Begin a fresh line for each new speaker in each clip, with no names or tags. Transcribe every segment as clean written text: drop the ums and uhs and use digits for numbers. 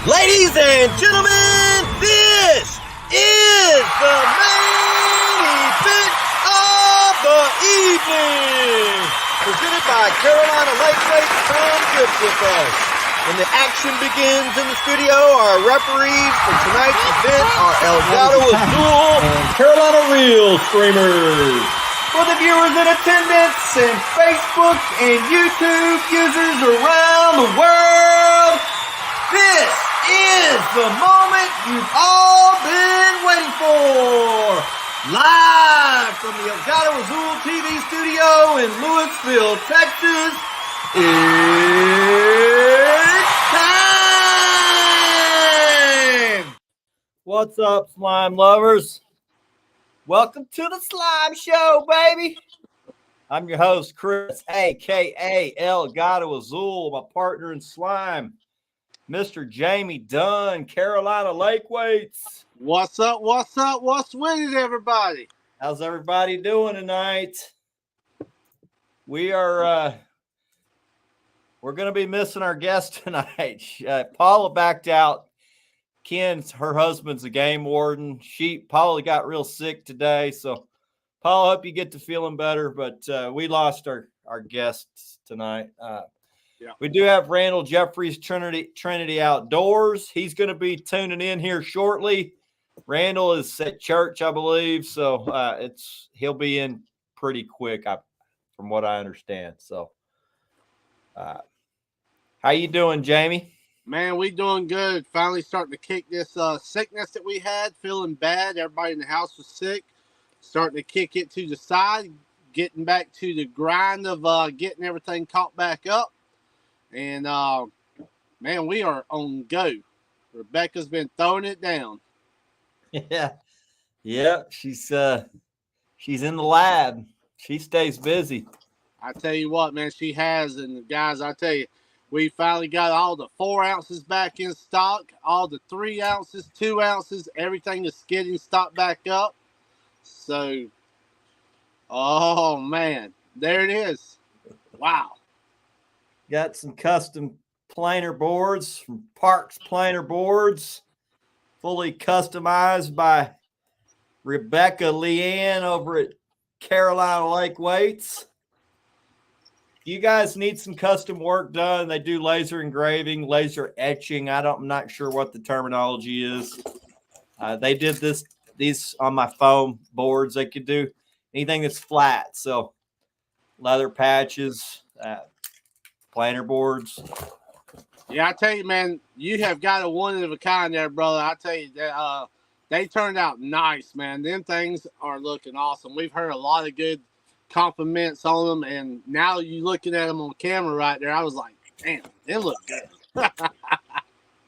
Ladies and gentlemen, this is the main event of the evening. Presented by Carolina Lightweights. Come get with us. When the action begins in the studio, our referees for tonight's event are Elgato Azul and Carolina Real Streamers. For the viewers in attendance and Facebook and YouTube users around the world, this is the moment you've all been waiting for. Live from the Elgato Azul TV studio in Louisville, Texas, it's time! What's up, slime lovers? Welcome to the Slime Show, baby. I'm your host, Chris, a.k.a. Elgato Azul, my partner in slime, Mr. Jamie Dunn, Carolina Lightweights.
What's up? What's up? What's with it, everybody?
How's everybody doing tonight? We're going to be missing our guest tonight. Paula backed out. Her husband's a game warden. Paula got real sick today, so Paula, hope you get to feeling better. But we lost our guests tonight. We do have Randall, Jeffries, Trinity Outdoors. He's going to be tuning in here shortly. Randall is at church, I believe, so he'll be in pretty quick, from what I understand. So, how you doing, Jamie?
Man, we doing good. Finally starting to kick this sickness that we had, feeling bad. Everybody in the house was sick. Starting to kick it to the side, getting back to the grind of getting everything caught back up. And, man, we are on go. Rebecca's been throwing it down.
Yeah, she's in the lab. She stays busy.
I tell you what, man, she has. And, guys, I tell you, we finally got all the 4 ounces back in stock, all the 3 ounces, 2 ounces, everything is getting stocked back up. So, oh, man, there it is. Wow.
Got some custom planer boards from Parks Planer Boards, fully customized by Rebecca Leanne over at Carolina Lightweights. You guys need some custom work done. They do laser engraving, laser etching. I'm not sure what the terminology is. They did these on my foam boards. They could do anything that's flat. So leather patches, planer boards.
Yeah, I tell you, man, you have got a one of a kind there, brother. I tell you, they turned out nice, man. Them things are looking awesome. We've heard a lot of good compliments on them, and now you looking at them on camera right there, I was like, damn, they look good.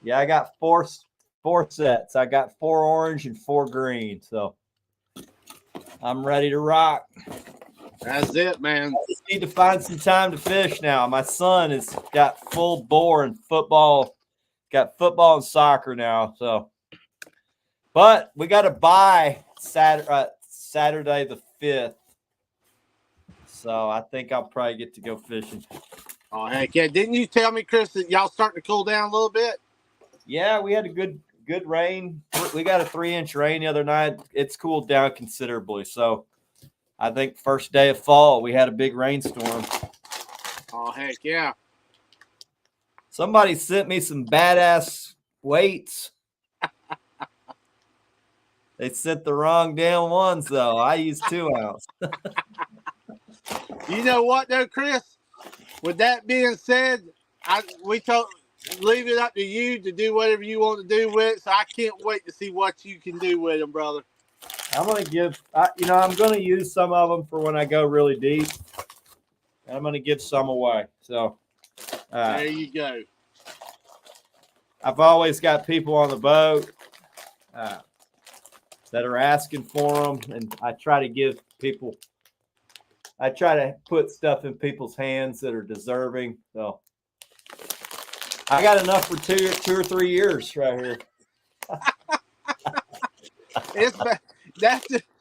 Yeah, I got four sets. I got 4 orange and 4 green, so I'm ready to rock.
That's it, man.
I just need to find some time to fish now. My son has got full bore in football, got football and soccer now, so. But we got to buy Saturday the 5th. So I think I'll probably get to go fishing.
Oh, heck yeah. Didn't you tell me, Chris, that y'all starting to cool down a little bit?
Yeah, we had a good rain. We got a 3-inch rain the other night. It's cooled down considerably. So I think first day of fall, we had a big rainstorm.
Oh, heck yeah.
Somebody sent me some badass weights. They sent the wrong damn ones, though. I used 2 ounce.
You know what, though, Chris? With that being said, leave it up to you to do whatever you want to do with it. So I can't wait to see what you can do with them, brother.
I'm going to I'm going to use some of them for when I go really deep. And I'm going to give some away. So
there you go.
I've always got people on the boat that are asking for them. And I try to put stuff in people's hands that are deserving. So I got enough for two or 3 years right here.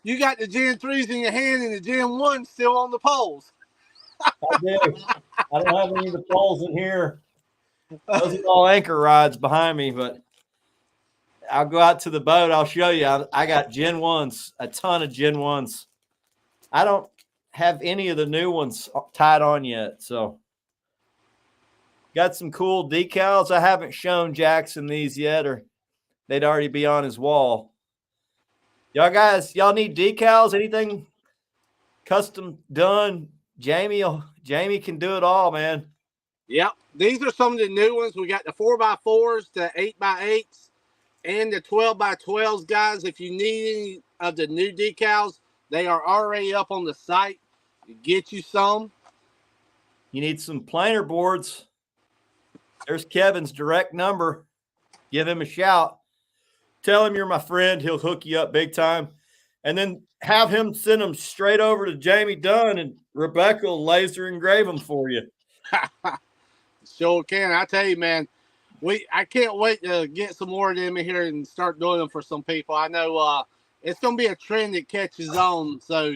You got the Gen 3s in your hand and the Gen 1s still on the poles.
I do. I don't have any of the poles in here.
Those are all anchor rods behind me, but I'll go out to the boat. I'll show you. I got Gen 1s, a ton of Gen 1s. I don't have any of the new ones tied on yet, so got some cool decals. I haven't shown Jackson these yet, or they'd already be on his wall. Y'all guys, y'all need decals? Anything custom done? Jamie can do it all, man.
Yep. These are some of the new ones. We got the 4x4s, the 8x8s, and the 12x12s, guys. If you need any of the new decals, they are already up on the site. Get you some.
You need some planer boards. There's Kevin's direct number. Give him a shout. Tell him you're my friend. He'll hook you up big time. And then have him send them straight over to Jamie Dunn, and Rebecca will laser engrave them for you.
Sure can. I tell you, man, I can't wait to get some more of them in here and start doing them for some people. I know it's going to be a trend that catches on. So,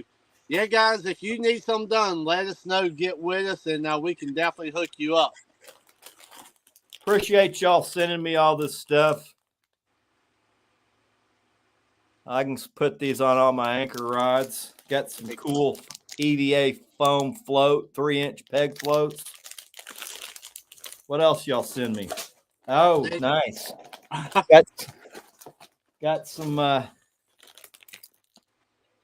yeah, guys, if you need some done, let us know. Get with us, and we can definitely hook you up.
Appreciate y'all sending me all this stuff. I can put these on all my anchor rods. Got some cool EVA foam float, 3-inch peg floats. What else y'all send me? Oh, nice. Got some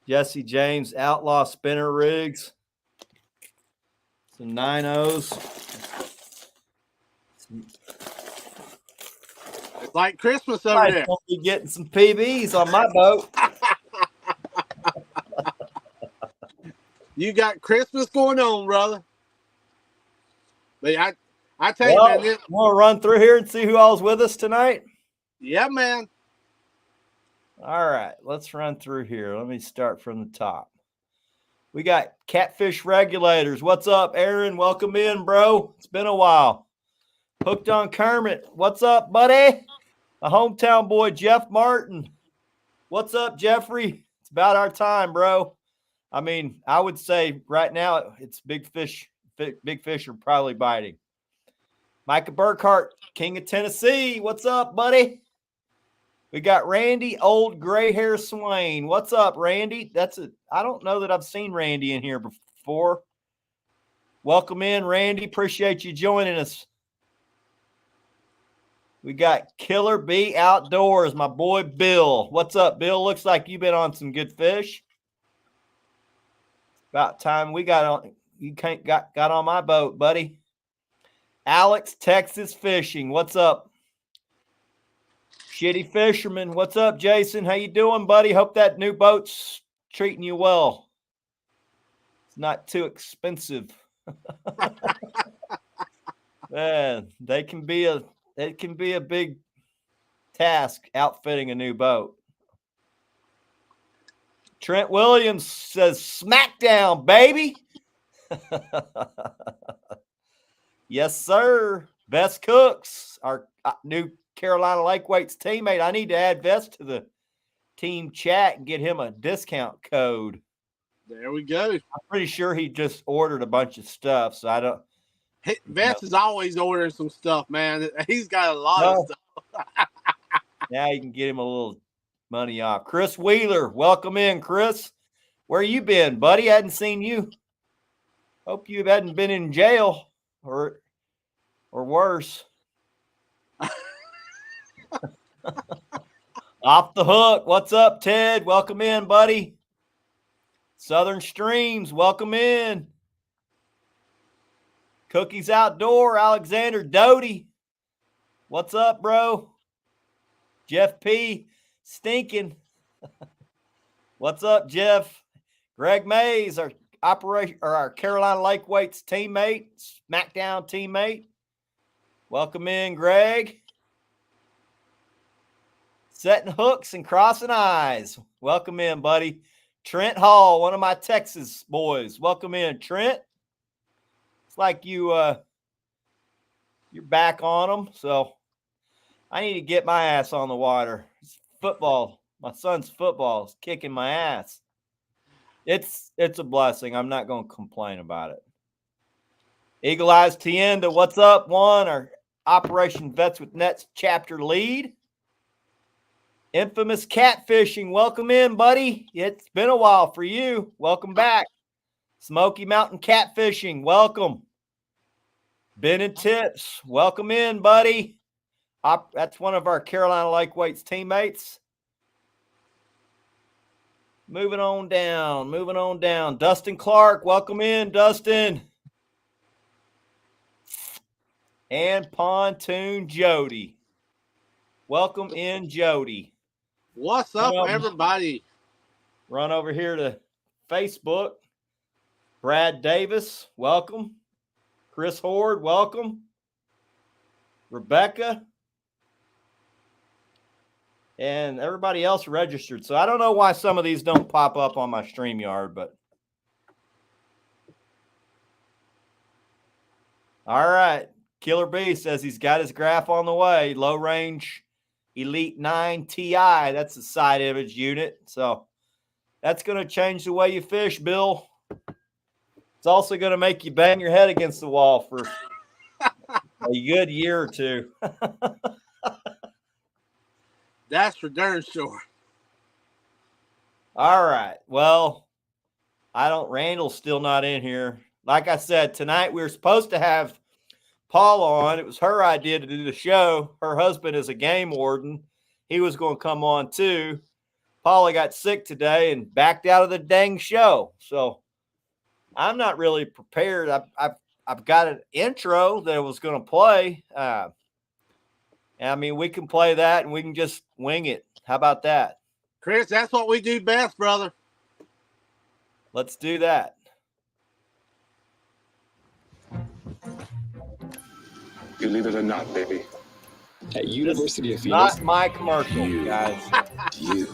Jesse James Outlaw spinner rigs. Some 9.0s.
It's like Christmas over there.
I'll be getting some PBs on my boat.
You got Christmas going on, brother. But I tell you, man.
You want to run through here and see who all's with us tonight?
Yeah, man.
All right, let's run through here. Let me start from the top. We got Catfish Regulators. What's up, Aaron? Welcome in, bro. It's been a while. Hooked on Kermit. What's up, buddy? My hometown boy, Jeff Martin. What's up, Jeffrey? It's about our time, bro. I mean, I would say right now it's big fish. Big fish are probably biting. Micah Burkhart, King of Tennessee. What's up, buddy? We got Randy, old gray hair Swain. What's up, Randy? I don't know that I've seen Randy in here before. Welcome in, Randy. Appreciate you joining us. We got Killer B Outdoors, my boy Bill. What's up, Bill? Looks like you've been on some good fish. About time we got on. You got on my boat, buddy. Alex, Texas Fishing. What's up? Shitty Fisherman. What's up, Jason? How you doing, buddy? Hope that new boat's treating you well. It's not too expensive. Man, it can be a big task outfitting a new boat. Trent Williams says, "Smackdown, baby." Yes, sir. Best Cooks, our new Carolina Lake Weights teammate. I need to add Vest to the team chat and get him a discount code.
There we go.
I'm pretty sure he just ordered a bunch of stuff, so I don't.
Vest is always ordering some stuff, man. He's got a lot of stuff.
Now you can get him a little money off. Chris Wheeler, welcome in, Chris. Where you been, buddy? I hadn't seen you. Hope you hadn't been in jail or worse. Off the Hook. What's up, Ted? Welcome in, buddy. Southern Streams, welcome in. Cookies Outdoor, Alexander Doty. What's up, bro? Jeff P. Stinking. What's up, Jeff? Greg Mays, our Carolina Lake Weights teammate, SmackDown teammate. Welcome in, Greg. Setting hooks and crossing eyes. Welcome in, buddy. Trent Hall, one of my Texas boys. Welcome in, Trent. It's like you're back on them, so I need to get my ass on the water. It's football. My son's football is kicking my ass. It's a blessing. I'm not going to complain about it. Eagle Eyes Tienda, what's up, Juan? Our Operation Vets with Nets chapter lead. Infamous Catfishing. Welcome in, buddy. It's been a while for you. Welcome back. Smoky Mountain Catfishing. Welcome. Ben and Tips. Welcome in, buddy. That's one of our Carolina Lake Weights teammates. Moving on down. Dustin Clark. Welcome in, Dustin. And Pontoon Jody. Welcome in, Jody.
What's up, everybody?
Run over here to Facebook. Brad Davis, welcome. Chris Horde, welcome. Rebecca. And everybody else registered. So I don't know why some of these don't pop up on my StreamYard, but. All right. Killer B says he's got his graph on the way. Low range Elite 9 TI. That's a side image unit. So that's going to change the way you fish, Bill. It's also going to make you bang your head against the wall for a good year or two.
That's for darn sure.
All right. Well, Randall's still not in here. Like I said, tonight we were supposed to have Paula on. It was her idea to do the show. Her husband is a game warden. He was going to come on too. Paula got sick today and backed out of the dang show. So I'm not really prepared. I've got an intro that I was going to play. I mean, we can play that and we can just wing it. How about that?
Chris, that's what we do best, brother.
Let's do that.
Believe it or not, baby.
At University of Phoenix.
Not my commercial, guys.
You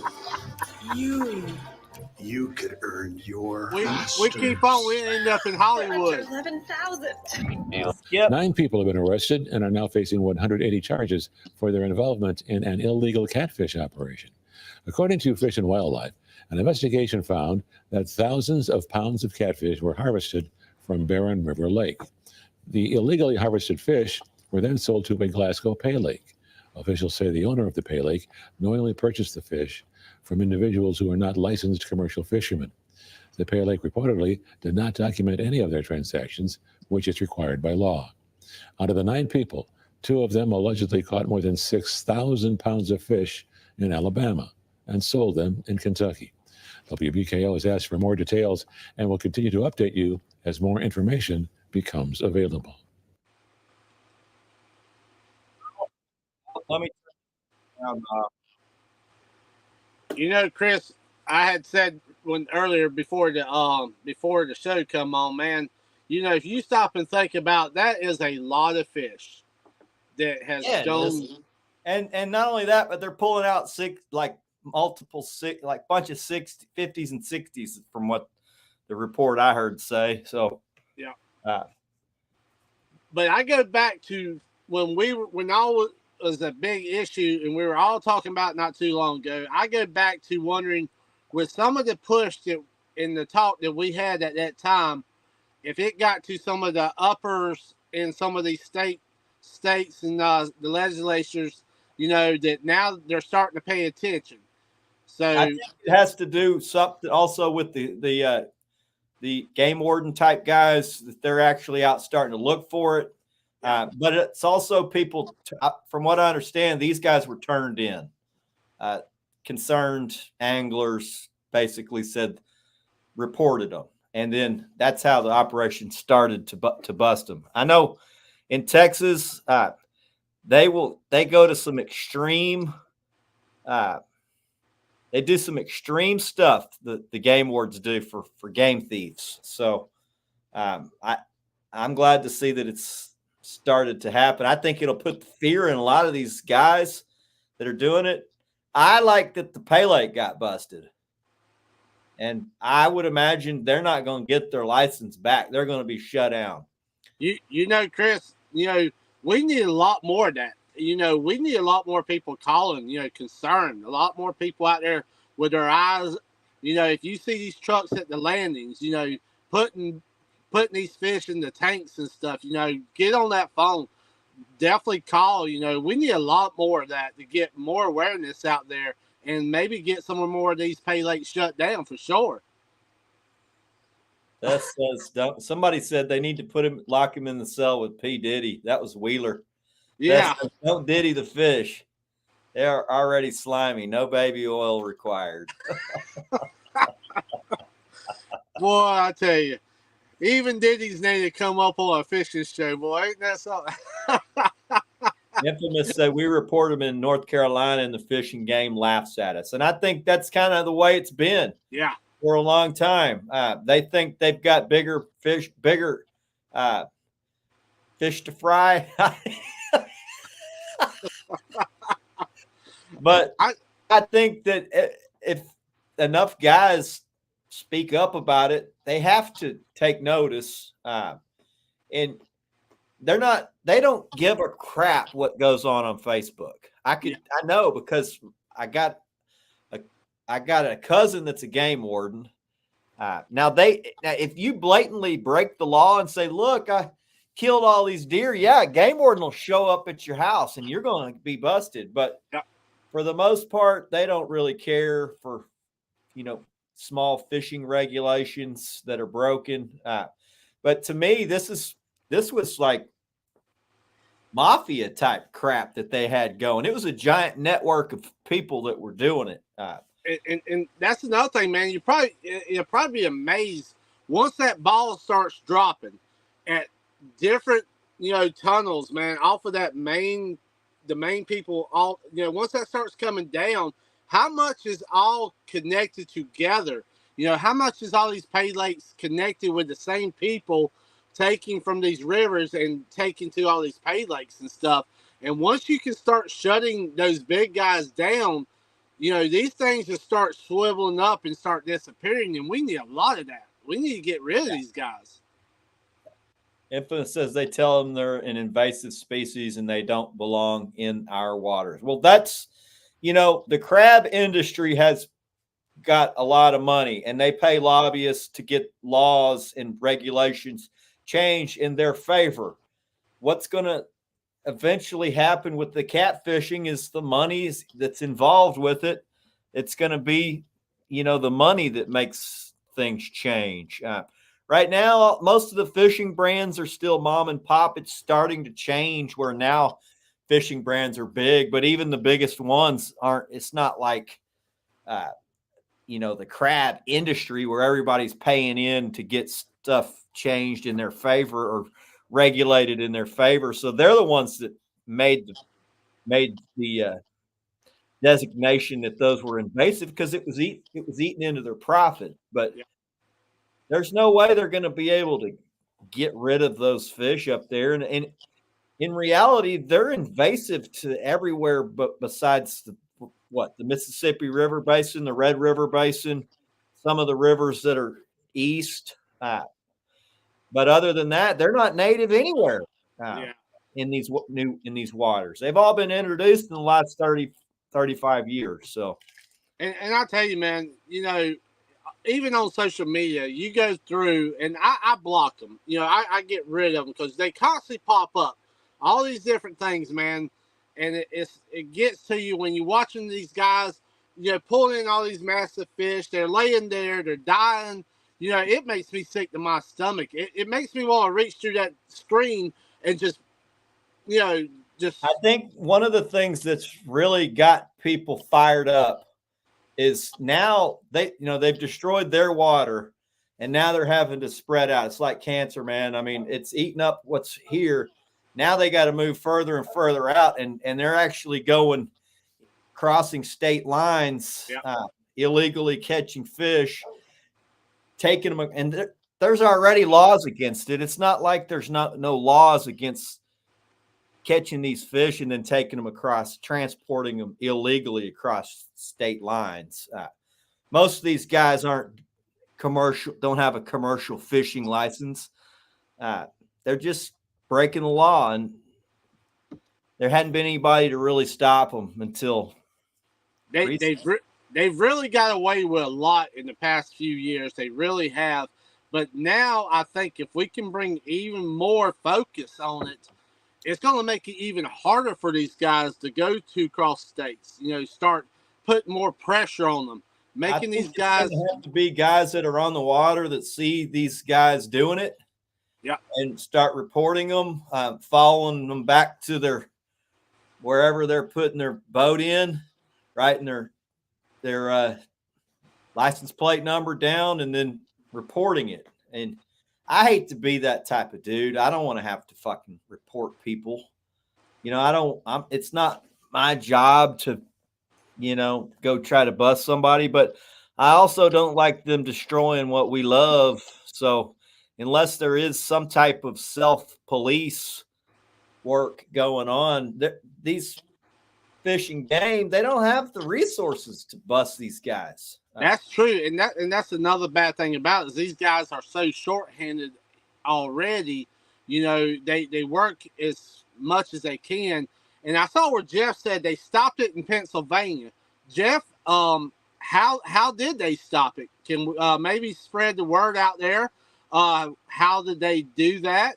could earn your
we keep on. We end up in Hollywood.
11,000.
Yep.
9 people have been arrested and are now facing 180 charges for their involvement in an illegal catfish operation. According to Fish and Wildlife, an investigation found that thousands of pounds of catfish were harvested from Barren River Lake. The illegally harvested fish were then sold to a Glasgow pay lake. Officials say the owner of the pay lake knowingly purchased the fish from individuals who are not licensed commercial fishermen. The pay lake reportedly did not document any of their transactions, which is required by law. Out of the 9 people, 2 of them allegedly caught more than 6,000 pounds of fish in Alabama and sold them in Kentucky. WBKO has asked for more details and will continue to update you as more information becomes available.
Let me.
Chris, I had said earlier before the show come on, man. If you stop and think about that, is a lot of fish that has gone.
And not only that, but they're pulling out multiple bunch of 50s and 60s from what the report I heard say. So
yeah. But I go back to when all was a big issue, and we were all talking about not too long ago. I go back to wondering, with some of the push that in the talk that we had at that time, if it got to some of the uppers in some of these states and the legislatures, that now they're starting to pay attention. So
I think it has to do something also with the game warden type guys, that they're actually out starting to look for it. But it's also people, from what I understand, these guys were turned in. Concerned anglers basically reported them. And then that's how the operation started to bust them. I know in Texas, they go to some extreme, they do some extreme stuff that the game wards do for game thieves. So I'm glad to see that it's started to happen. I think it'll put fear in a lot of these guys that are doing it. I like that the pay lake got busted. And I would imagine they're not going to get their license back. They're going to be shut down.
Chris, we need a lot more of that. We need a lot more people calling, concerned. A lot more people out there with their eyes. If you see these trucks at the landings, putting these fish in the tanks and stuff, get on that phone. definitely call. We need a lot more of that to get more awareness out there and maybe get some more of these pay lakes shut down for sure.
Somebody said they need to lock him in the cell with P. Diddy. That was Wheeler.
Yeah.
Don't Diddy the fish. They're already slimy. No baby oil required.
Boy, I tell you, even Diddy's need to come up on a fishing show, boy. Ain't that something?
Infamous said we report them in North Carolina and the fishing game laughs at us. And I think that's kind of the way it's been.
Yeah.
For a long time. They think they've got bigger fish to fry. But I think that if enough guys speak up about it, they have to take notice. And they don't give a crap what goes on Facebook. I know because I got a cousin that's a game warden. Now, if you blatantly break the law and say, look, I killed all these deer, yeah, game warden will show up at your house and you're going to be busted. But for the most part, they don't really care for, small fishing regulations that are broken. But to me, this was like mafia type crap that they had going. It was a giant network of people that were doing it.
And that's another thing, man. You'll probably be amazed once that ball starts dropping at different, tunnels, man, off of the main people, all, once that starts coming down, how much is all connected together? How much is all these pay lakes connected with the same people taking from these rivers and taking to all these pay lakes and stuff? And once you can start shutting those big guys down, these things just start swiveling up and start disappearing, and we need a lot of that. We need to get rid of these guys.
Infamous says they tell them they're an invasive species and they don't belong in our waters. Well, that's, the crab industry has got a lot of money, and they pay lobbyists to get laws and regulations changed in their favor. What's going to eventually happen with the catfishing is the money that's involved with it. It's going to be, the money that makes things change. Right now, most of the fishing brands are still mom and pop. It's starting to change where now fishing brands are big, but even the biggest ones aren't. It's not like, the crab industry where everybody's paying in to get stuff changed in their favor or regulated in their favor. So they're the ones that made the designation that those were invasive because it was eaten into their profit. But there's no way they're going to be able to get rid of those fish up there. And in reality, they're invasive to everywhere but besides the Mississippi River Basin, the Red River Basin, some of the rivers that are east. But other than that, they're not native anywhere in these waters. They've all been introduced in the last 30, 35 years. So,
and I'll tell you, man, even on social media, you go through, and I block them. I get rid of them because they constantly pop up. All these different things, man. And it gets to you when you're watching these guys, pulling in all these massive fish. They're laying there. They're dying. It makes me sick to my stomach. It makes me want to reach through that screen and just. I
think one of the things that's really got people fired up is now they've destroyed their water and now they're having to spread out. It's like cancer, man. I mean, it's eating up what's here. Now they got to move further and further out, and they're actually crossing state lines, illegally catching fish, taking them. And there's already laws against it. It's not like there's no laws against catching these fish and then taking them transporting them illegally across state lines. Most of these guys don't have a commercial fishing license. They're just breaking the law, and there hadn't been anybody to really stop them until
they've really got away with a lot in the past few years. They really have. But now I think if we can bring even more focus on it it's going to make it even harder for these guys to go to cross states. Start putting more pressure on them, making these guys
have to be guys that are on the water that see these guys doing it,
yeah,
and start reporting them, following them back to their wherever they're putting their boat in, writing their license plate number down, and then reporting it. And I hate to be that type of dude. I don't want to have to fucking report people. It's not my job to, go try to bust somebody, but I also don't like them destroying what we love. So unless there is some type of self-police work going on, these fishing game, they don't have the resources to bust these guys.
That's true, and that's another bad thing about it is these guys are so shorthanded already. They work as much as they can. And I saw where Jeff said they stopped it in Pennsylvania. Jeff, how did they stop it? Can we maybe spread the word out there? How did they do that?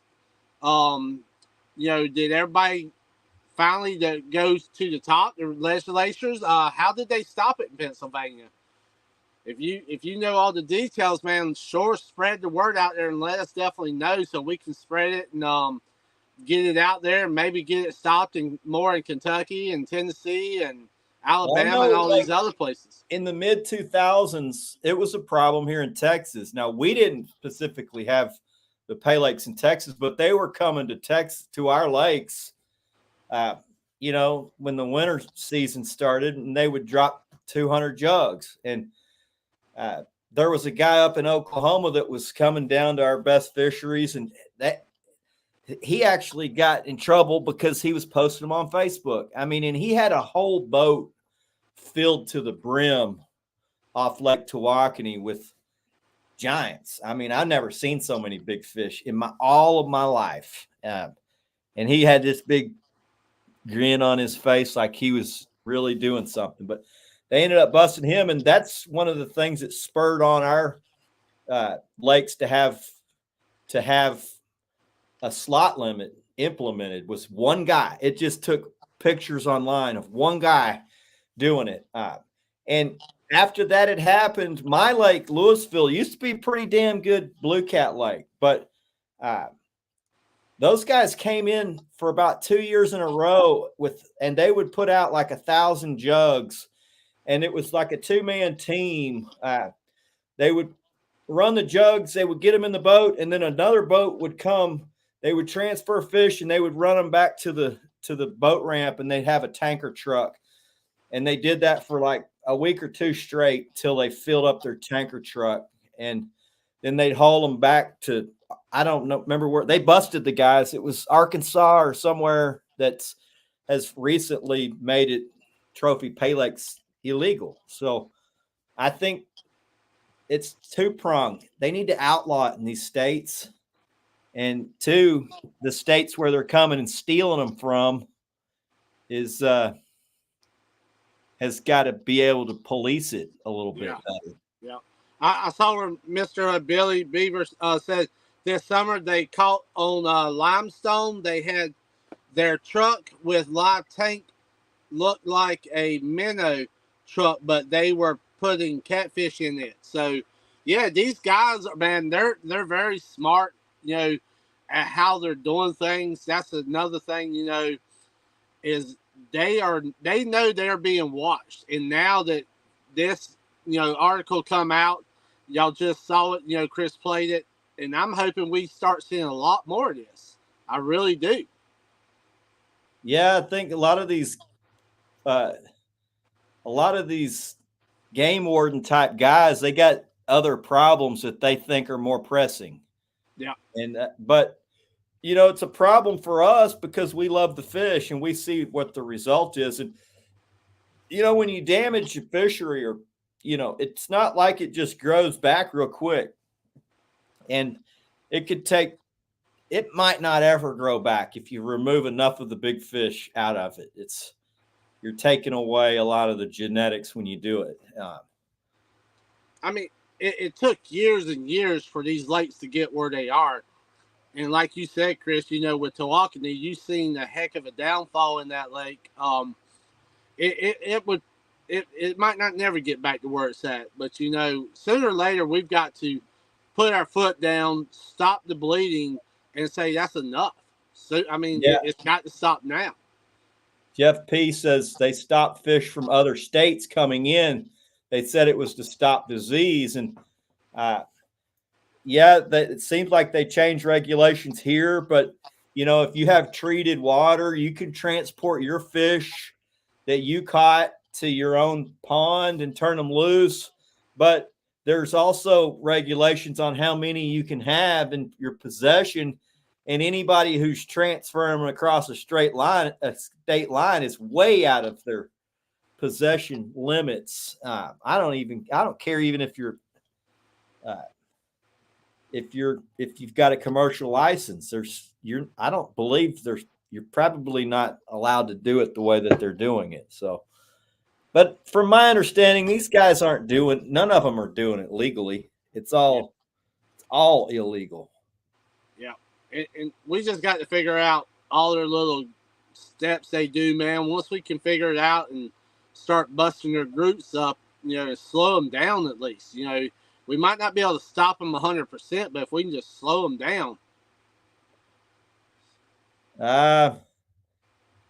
Did everybody finally that goes to the top, the legislatures? How did they stop it in Pennsylvania? If you know all the details, man, sure spread the word out there and let us definitely know so we can spread it and get it out there and maybe get it stopped more in Kentucky and Tennessee and Alabama and all these other places.
In the mid 2000s, it was a problem here in Texas. Now, we didn't specifically have the pay lakes in Texas, but they were coming to Texas, to our lakes, when the winter season started, and they would drop 200 jugs. And there was a guy up in Oklahoma that was coming down to our best fisheries, and that he actually got in trouble because he was posting them on Facebook. I mean, and he had a whole boat filled to the brim off Lake Tawakoni with giants. I mean, I've never seen so many big fish in all of my life. And he had this big grin on his face like he was really doing something. But they ended up busting him, and that's one of the things that spurred on our lakes to have a slot limit implemented. Was one guy. It just took pictures online of one guy doing it. And after that had happened, my lake, Louisville, used to be pretty damn good blue cat lake. But those guys came in for about 2 years in a row and they would put out like 1,000 jugs. And it was like a 2-man team. They would run the jugs. They would get them in the boat, and then another boat would come. They would transfer fish, and they would run them back to the boat ramp, and they'd have a tanker truck. And they did that for like a week or two straight till they filled up their tanker truck. And then they'd haul them back to, I don't know, remember where they busted the guys. It was Arkansas or somewhere that has recently made it trophy pay lakes illegal. So I think it's two-pronged. They need to outlaw it in these states. And two, the states where they're coming and stealing them from has got to be able to police it a little bit better.
Yeah. I saw where Mr. Billy Beaver said this summer they caught on limestone. They had their truck with live tank looked like a minnow truck, but they were putting catfish in it. So yeah, these guys, man, they're very smart, at how they're doing things. That's another thing, is they know they're being watched. And now that this, article come out, y'all just saw it, Chris played it, and I'm hoping we start seeing a lot more of this. I really do.
Yeah, I think a lot of these game warden type guys, they got other problems that they think are more pressing.
Yeah.
And but it's a problem for us because we love the fish and we see what the result is. And when you damage your fishery, or it's not like it just grows back real quick. And it might not ever grow back if you remove enough of the big fish out of it. You're taking away a lot of the genetics when you do it.
I mean, it took years and years for these lakes to get where they are. And like you said, Chris, with Tawakoni, you've seen a heck of a downfall in that lake. It might not never get back to where it's at, but sooner or later we've got to put our foot down, stop the bleeding, and say that's enough. So I mean,
Yeah.
it's got to stop now.
Jeff P says they stopped fish from other states coming in. They said it was to stop disease, and it seems like they changed regulations here. But if you have treated water, you can transport your fish that you caught to your own pond and turn them loose. But there's also regulations on how many you can have in your possession. And anybody who's transferring them across a state line is way out of their possession limits. I don't care even if you've got a commercial license. I don't believe you're probably not allowed to do it the way that they're doing it. So, but from my understanding, these guys none of them are doing it legally. It's all illegal.
Yeah. And we just got to figure out all their little steps they do, man. Once we can figure it out and start busting their groups up, slow them down at least. We might not be able to stop them 100%, but if we can just slow them down.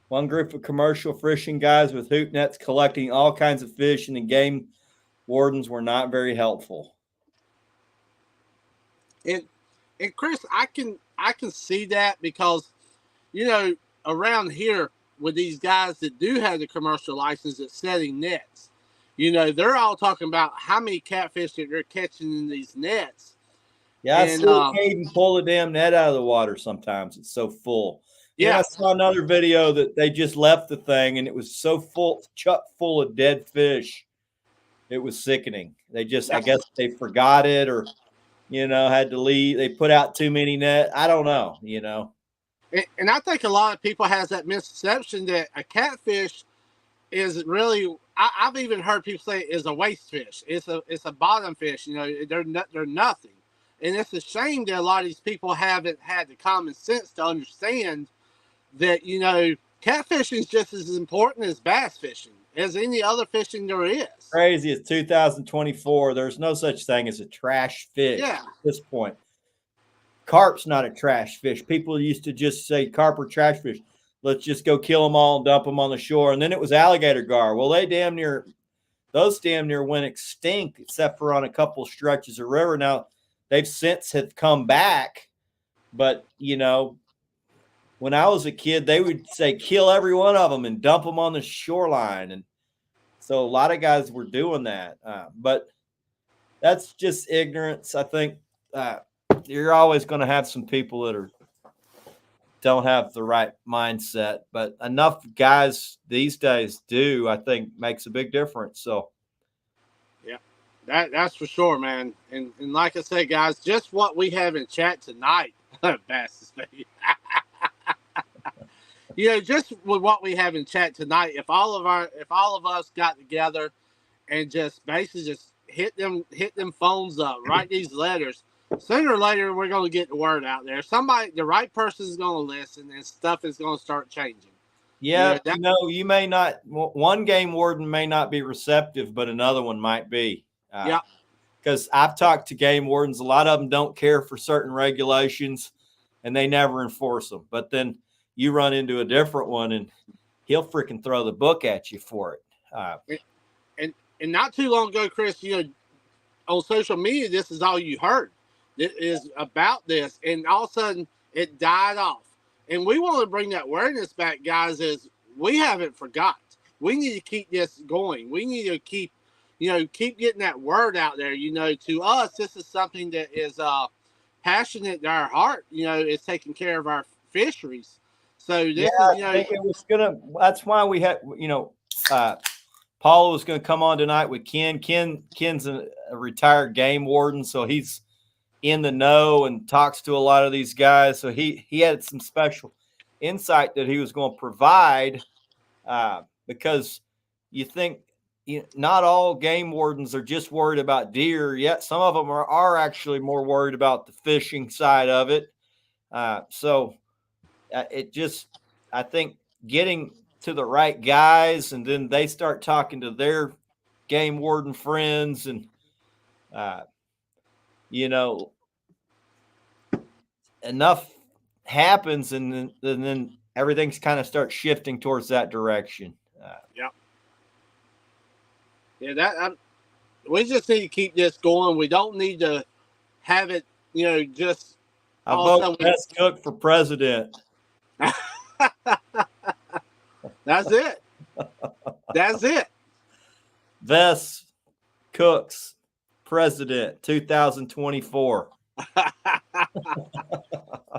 One group of commercial fishing guys with hoop nets collecting all kinds of fish, and the game wardens were not very helpful.
And Chris, I can see that because, around here with these guys that do have the commercial license that's setting nets, they're all talking about how many catfish that they're catching in these nets.
Yeah, I still can't even pull the damn net out of the water sometimes. It's so full. Yeah, I saw another video that they just left the thing and it was so chuck full of dead fish. It was sickening. I guess they forgot it or, had to leave. They put out too many net. I don't know,
And I think a lot of people has that misconception that a catfish is really, I've even heard people say is a waste fish. It's a bottom fish. They're nothing. And it's a shame that a lot of these people haven't had the common sense to understand that, catfishing is just as important as bass fishing, as any other fishing there is.
Crazy. It's 2024. There's no such thing as a trash fish at this point. Carp's not a trash fish. People used to just say carp are trash fish. Let's just go kill them all and dump them on the shore. And then it was alligator gar. Well, those damn near went extinct, except for on a couple stretches of river. Now, they've since have come back. But, when I was a kid, they would say kill every one of them and dump them on the shoreline. And so a lot of guys were doing that. But that's just ignorance. I think you're always going to have some people that don't have the right mindset. But enough guys these days do, I think, makes a big difference. So,
yeah, that's for sure, man. And like I said, guys, just what we have in chat tonight, Bass's baby. Just with what we have in chat tonight, if all of us got together and just basically just hit them phones up, write these letters, sooner or later we're going to get the word out there. The right person is going to listen, and stuff is going to start changing.
Yeah, you may not. One game warden may not be receptive, but another one might be. Because I've talked to game wardens, a lot of them don't care for certain regulations, and they never enforce them. But then you run into a different one, and he'll freaking throw the book at you for it.
And not too long ago, Chris, on social media, this is all you heard. It is about this, and all of a sudden it died off. And we want to bring that awareness back, guys. Is we haven't forgot. We need to keep this going. We need to keep getting that word out there. To us, this is something that is passionate to our heart. It's taking care of our fisheries. So this is,
I think it was gonna. That's why we had, Paula was going to come on tonight with Ken. Ken's a retired game warden, so he's in the know and talks to a lot of these guys. So he had some special insight that he was going to provide because you think not all game wardens are just worried about deer. Yet some of them are actually more worried about the fishing side of it. So I think getting to the right guys, and then they start talking to their game warden friends, and enough happens, and then everything's kind of starts shifting towards that direction.
We just need to keep this going. We don't need to have it, just
I vote best cook for president.
That's it. That's it.
Vess Cooks president 2024.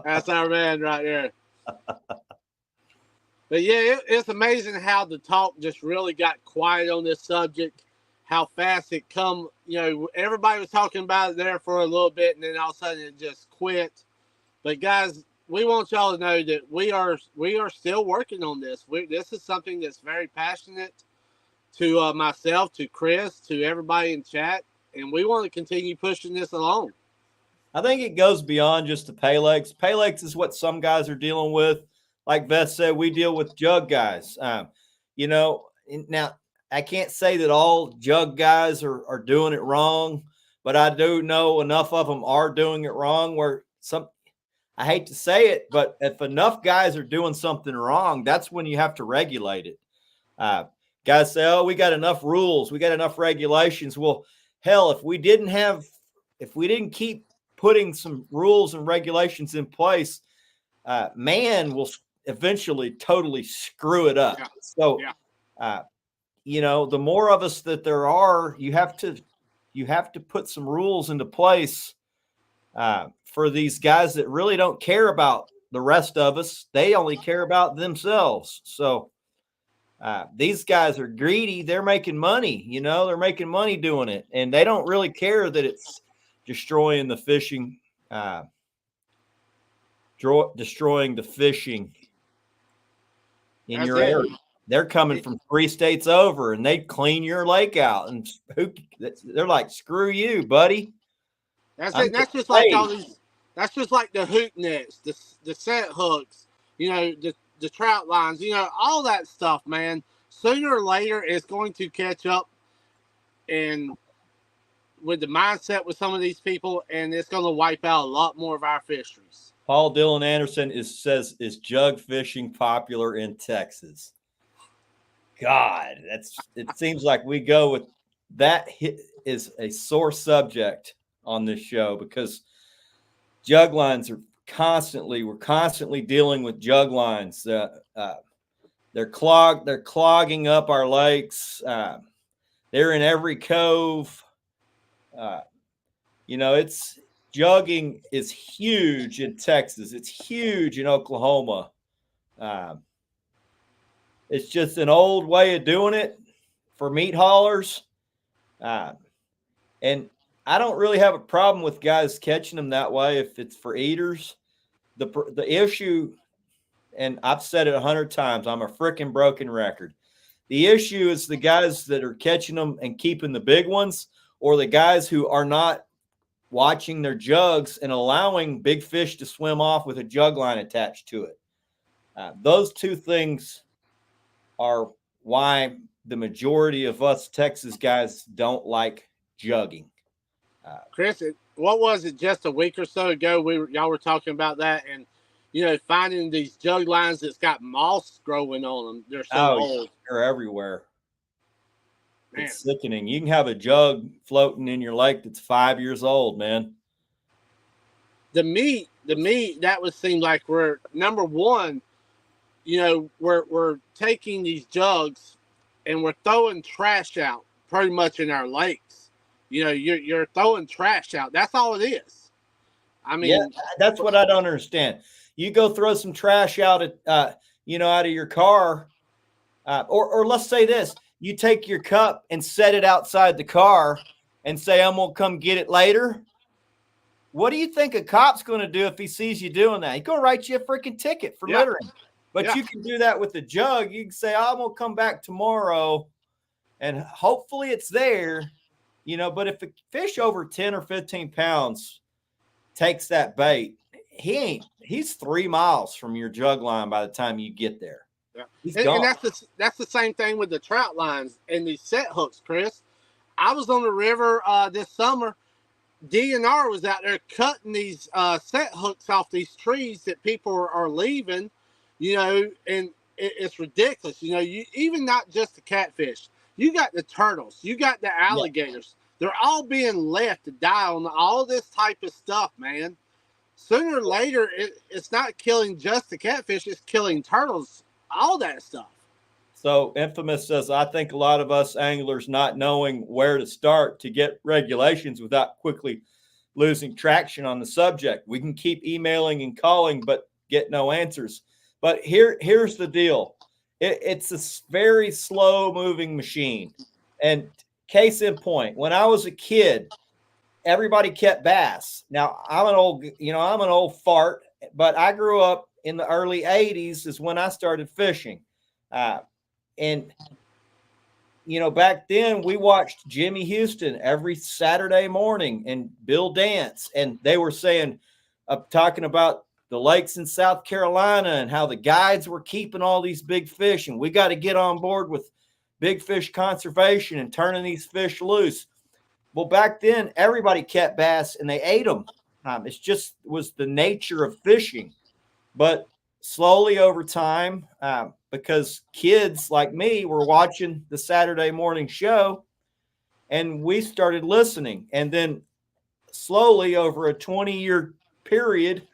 That's our man right there. But yeah, it's amazing how the talk just really got quiet on this subject, how fast it come. Everybody was talking about it there for a little bit, and then all of a sudden it just quit. But guys, we want y'all to know that we are still working on this. This is something that's very passionate to myself, to Chris, to everybody in chat, and we want to continue pushing this along.
I think it goes beyond just the pay legs. Pay legs is what some guys are dealing with. Like Beth said, we deal with jug guys. Now I can't say that all jug guys are doing it wrong, but I do know enough of them are doing it wrong where I hate to say it, but if enough guys are doing something wrong, that's when you have to regulate it. Guys say, oh, we got enough rules. We got enough regulations. Well, hell, if we didn't keep putting some rules and regulations in place, man will eventually totally screw it up.
Yeah.
So, the more of us that there are, you have to put some rules into place for these guys that really don't care about the rest of us. They only care about themselves. So these guys are greedy. They're making money, they're making money doing it. And they don't really care that it's destroying the fishing, destroying the fishing in your area. They're coming from 3 states over, and they clean your lake out. And they're like, screw you, buddy.
That's it. That's just like all these. That's just like the hook nets, the set hooks, the trout lines, all that stuff, man. Sooner or later, it's going to catch up, and with the mindset with some of these people, and it's going to wipe out a lot more of our fisheries.
Paul Dillon Anderson says, is jug fishing popular in Texas? God, it seems like we go with that is a sore subject on this show, because jug lines we're constantly dealing with jug lines. They're clogging up our lakes. They're in every cove. Jugging is huge in Texas. It's huge in Oklahoma. It's just an old way of doing it for meat haulers. And I don't really have a problem with guys catching them that way if it's for eaters. The issue, and I've said it 100 times, I'm a freaking broken record. The issue is the guys that are catching them and keeping the big ones, or the guys who are not watching their jugs and allowing big fish to swim off with a jug line attached to it. Those two things are why the majority of us Texas guys don't like jugging.
Chris, what was it just a week or so ago? Y'all were talking about that, and finding these jug lines that's got moss growing on them. They're so old.
They're everywhere.
Man.
It's sickening. You can have a jug floating in your lake that's 5 years old, man.
The meat that would seem like we're number one. We're taking these jugs and we're throwing trash out pretty much in our lakes. You're throwing trash out. That's all it is. I mean,
yeah, that's what I don't understand. You go throw some trash out out of your car, or let's say this: you take your cup and set it outside the car and say, "I'm gonna come get it later." What do you think a cop's going to do if he sees you doing that? He's going to write you a freaking ticket for littering. But you can do that with the jug. You can say, I'm going to come back tomorrow, and hopefully it's there. But if a fish over 10 or 15 pounds takes that bait, he's 3 miles from your jug line by the time you get there.
Yeah.
He's
And
gone.
that's the same thing with the trout lines and these set hooks, Chris. I was on the river this summer. DNR was out there cutting these set hooks off these trees that people are leaving, and it's ridiculous. You even not just the catfish. You got the turtles. You got the alligators. Yeah. They're all being left to die on all this type of stuff, man. Sooner or later, it's not killing just the catfish. It's killing turtles, all that stuff.
So Infamous says, I think a lot of us anglers not knowing where to start to get regulations without quickly losing traction on the subject. We can keep emailing and calling, but get no answers. But here's the deal. It's a very slow moving machine. And case in point, when I was a kid, everybody kept bass. Now I'm an old fart, but I grew up in the early 80s is when I started fishing. And, back then we watched Jimmy Houston every Saturday morning and Bill Dance. And they were saying, talking about the lakes in South Carolina and how the guides were keeping all these big fish. And we got to get on board with big fish conservation and turning these fish loose. Well, back then everybody kept bass and they ate them. It's just was the nature of fishing. But slowly over time, because kids like me were watching the Saturday morning show and we started listening. And then slowly over a 20-year period,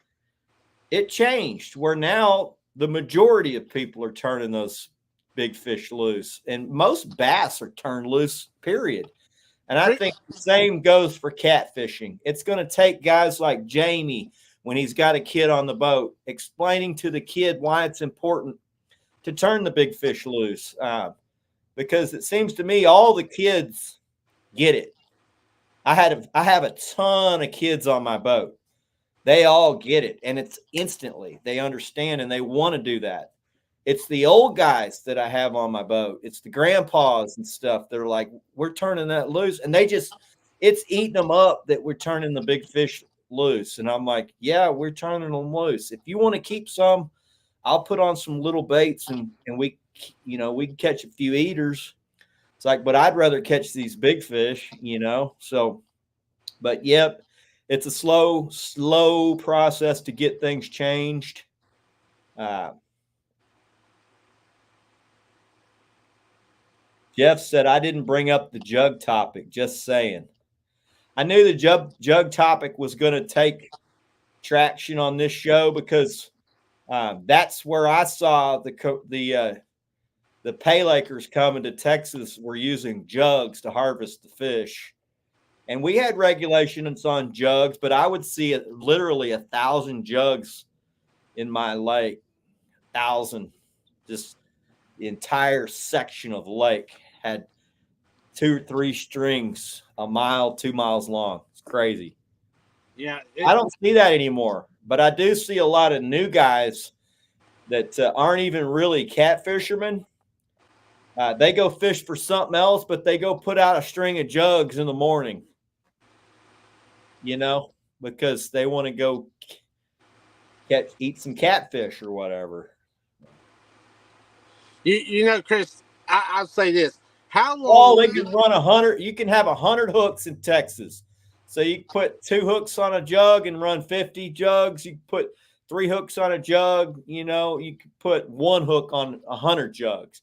it changed where now the majority of people are turning those big fish loose. And most bass are turned loose, period. And I think the same goes for catfishing. It's going to take guys like Jamie when he's got a kid on the boat, explaining to the kid why it's important to turn the big fish loose. Because it seems to me all the kids get it. I have a ton of kids on my boat. They all get it, and it's instantly. They understand, and they want to do that. It's the old guys that I have on my boat. It's the grandpas and stuff that are like, we're turning that loose. And it's eating them up that we're turning the big fish loose. And I'm like, yeah, we're turning them loose. If you want to keep some, I'll put on some little baits and we can catch a few eaters. It's like, but I'd rather catch these big fish, So, but yep, it's a slow process to get things changed. Jeff said, I didn't bring up the jug topic, just saying. I knew the jug topic was going to take traction on this show because that's where I saw the pay lakers coming to Texas were using jugs to harvest the fish. And we had regulations on jugs, but I would see literally 1,000 jugs in my lake. 1,000. Just the entire section of lake had 2 or 3 strings, a mile, 2 miles long. It's crazy.
Yeah.
I don't see that anymore, but I do see a lot of new guys that aren't even really catfishermen. They go fish for something else, but they go put out a string of jugs in the morning, because they want to go eat some catfish or whatever.
Chris, I'll say this. How long?
Oh, they can run 100. You can have 100 hooks in Texas. So you put 2 hooks on a jug and run 50 jugs. You put 3 hooks on a jug. You could put 1 hook on 100 jugs.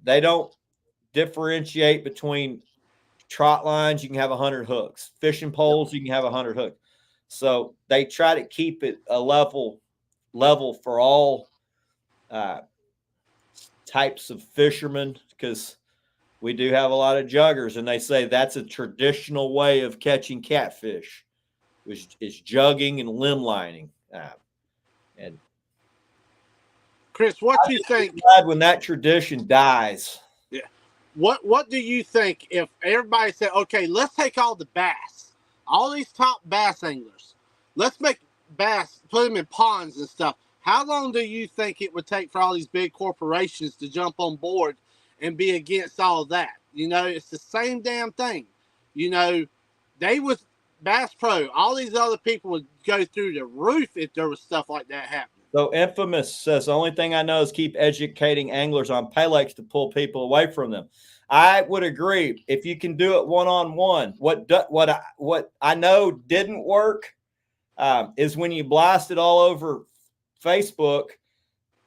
They don't differentiate between trot lines. You can have 100 hooks. Fishing poles, you can have 100 hooks. So they try to keep it a level for all types of fishermen, because we do have a lot of juggers, and they say that's a traditional way of catching catfish, which is jugging and limb lining. And
Chris, what do you think?
Glad when that tradition dies.
Yeah. What do you think if everybody said, okay, let's take all the bass, all these top bass anglers, let's make bass, put them in ponds and stuff. How long do you think it would take for all these big corporations to jump on board and be against all that? It's the same damn thing. They was Bass Pro, all these other people would go through the roof if there was stuff like that happening.
So Infamous says the only thing I know is keep educating anglers on pay lakes to pull people away from them. I would agree if you can do it one-on-one. What I know didn't work is when you blast it all over Facebook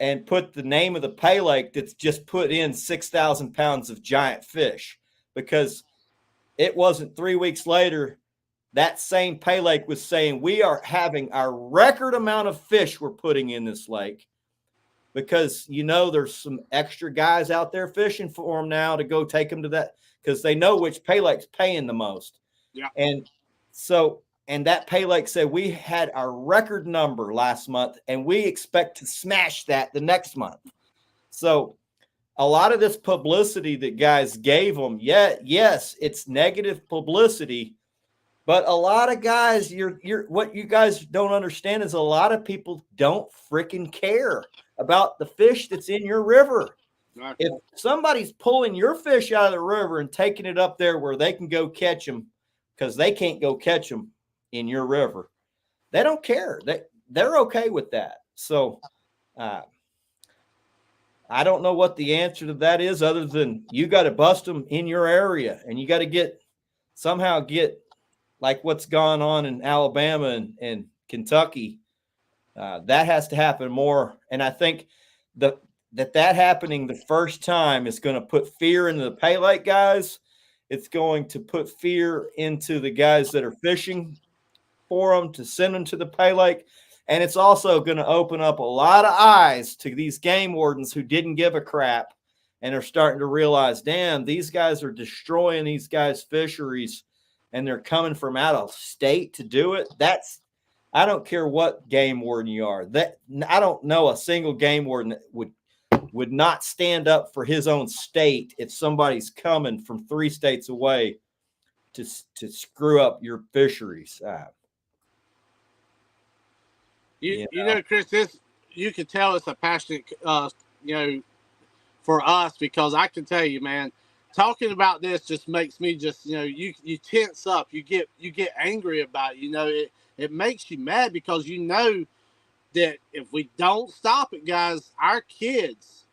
and put the name of the pay lake that's just put in 6,000 pounds of giant fish, because it wasn't 3 weeks later that same pay lake was saying we are having our record amount of fish we're putting in this lake, because there's some extra guys out there fishing for them now to go take them to that, because they know which pay lake's paying the most.
Yeah.
And that pay lake said we had our record number last month and we expect to smash that the next month. So a lot of this publicity that guys gave them, yes, it's negative publicity, but a lot of guys, what you guys don't understand is a lot of people don't freaking care about the fish that's in your river.
Right.
If somebody's pulling your fish out of the river and taking it up there where they can go catch them, because they can't go catch them in your river, they don't care. They're okay with that. So I don't know what the answer to that is, other than you got to bust them in your area, and you got to somehow get like what's gone on in Alabama and Kentucky. That has to happen more. And I think that happening the first time is going to put fear into the pay lake guys. It's going to put fear into the guys that are fishing for them to send them to the pay lake. And it's also going to open up a lot of eyes to these game wardens who didn't give a crap and are starting to realize, damn, these guys are destroying these guys' fisheries, and they're coming from out of state to do it. I don't care what game warden you are. I don't know a single game warden that would not stand up for his own state if somebody's coming from 3 states away to screw up your fisheries.
Chris, you can tell it's a passionate, for us, because I can tell you, man, talking about this just makes me just, you tense up, you get angry about it. It makes you mad, because that if we don't stop it, guys, our kids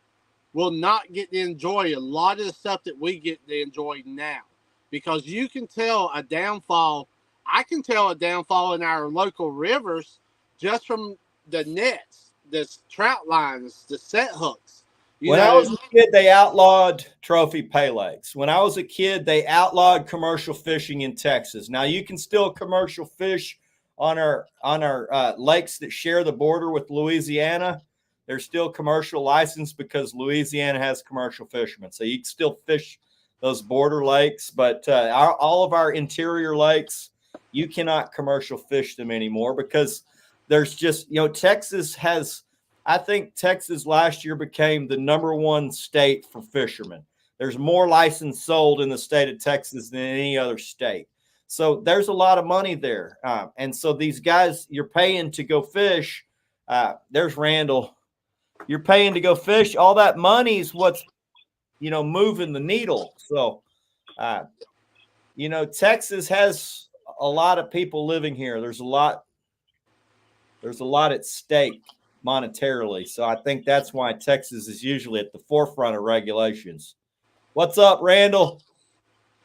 will not get to enjoy a lot of the stuff that we get to enjoy now, because you can tell a downfall. I can tell a downfall in our local rivers just from the nets, the trout lines, the set hooks.
When I was a kid, they outlawed trophy pay lakes. When I was a kid, they outlawed commercial fishing in Texas. Now you can still commercial fish on our lakes that share the border with Louisiana. There's still commercial license because Louisiana has commercial fishermen. So you can still fish those border lakes, but all of our interior lakes, you cannot commercial fish them anymore, because there's just, Texas has, I think Texas last year became the #1 state for fishermen. There's more license sold in the state of Texas than any other state. So there's a lot of money there. And so these guys you're paying to go fish, there's Randall. You're paying to go fish. All that money is what's, moving the needle. So, Texas has a lot of people living here. There's a lot at stake monetarily. So I think that's why Texas is usually at the forefront of regulations. What's up, Randall?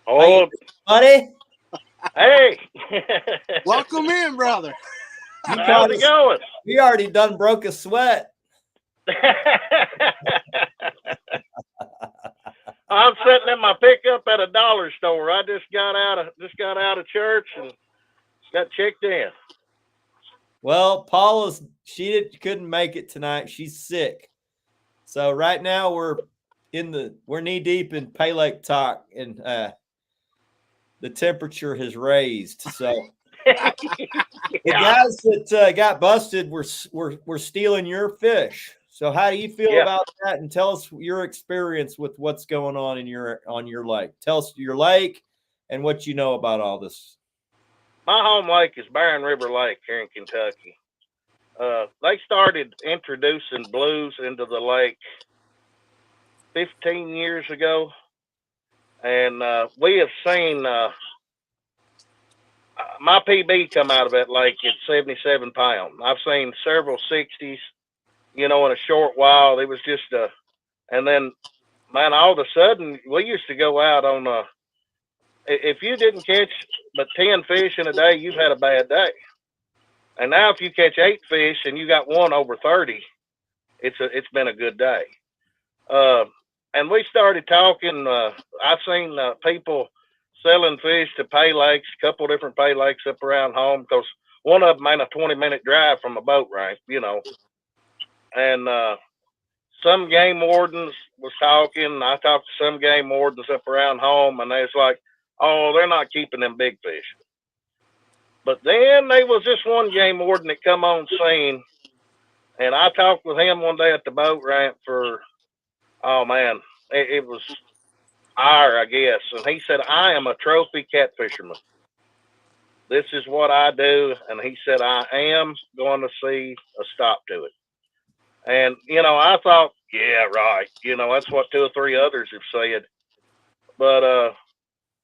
Oh,
buddy.
Hey.
Welcome in, brother.
How's it going?
We already done broke a sweat.
I'm sitting in my pickup at a dollar store. I just got out of church and got checked in.
Well, Paula's couldn't make it tonight. She's sick. So right now we're knee deep in pay lake talk, and the temperature has raised. So the guys that got busted were stealing your fish. So how do you feel about that? And tell us your experience with what's going on on your lake. Tell us your lake and what you know about all this.
My home lake is Barren River Lake here in Kentucky. They started introducing blues into the lake 15 years ago. And we have seen my PB come out of that lake at 77 pounds. I've seen several 60s, in a short while. It was just and then, man, all of a sudden, we used to go out on if you didn't catch but 10 fish in a day, you've had a bad day. And now if you catch 8 fish and you got one over 30, it's been a good day. And we started talking. I've seen people selling fish to pay lakes, a couple different pay lakes up around home, because one of them ain't a 20-minute drive from a boat ramp, And some game wardens was talking. I talked to some game wardens up around home, and they was like, "Oh, they're not keeping them big fish." But then there was this one game warden that come on scene, and I talked with him one day at the boat ramp for, oh man, it was hour, I guess. And he said, "I am a trophy catfisherman. This is what I do." And he said, "I am going to see a stop to it." And, I thought, yeah, right. That's what 2 or 3 others have said. But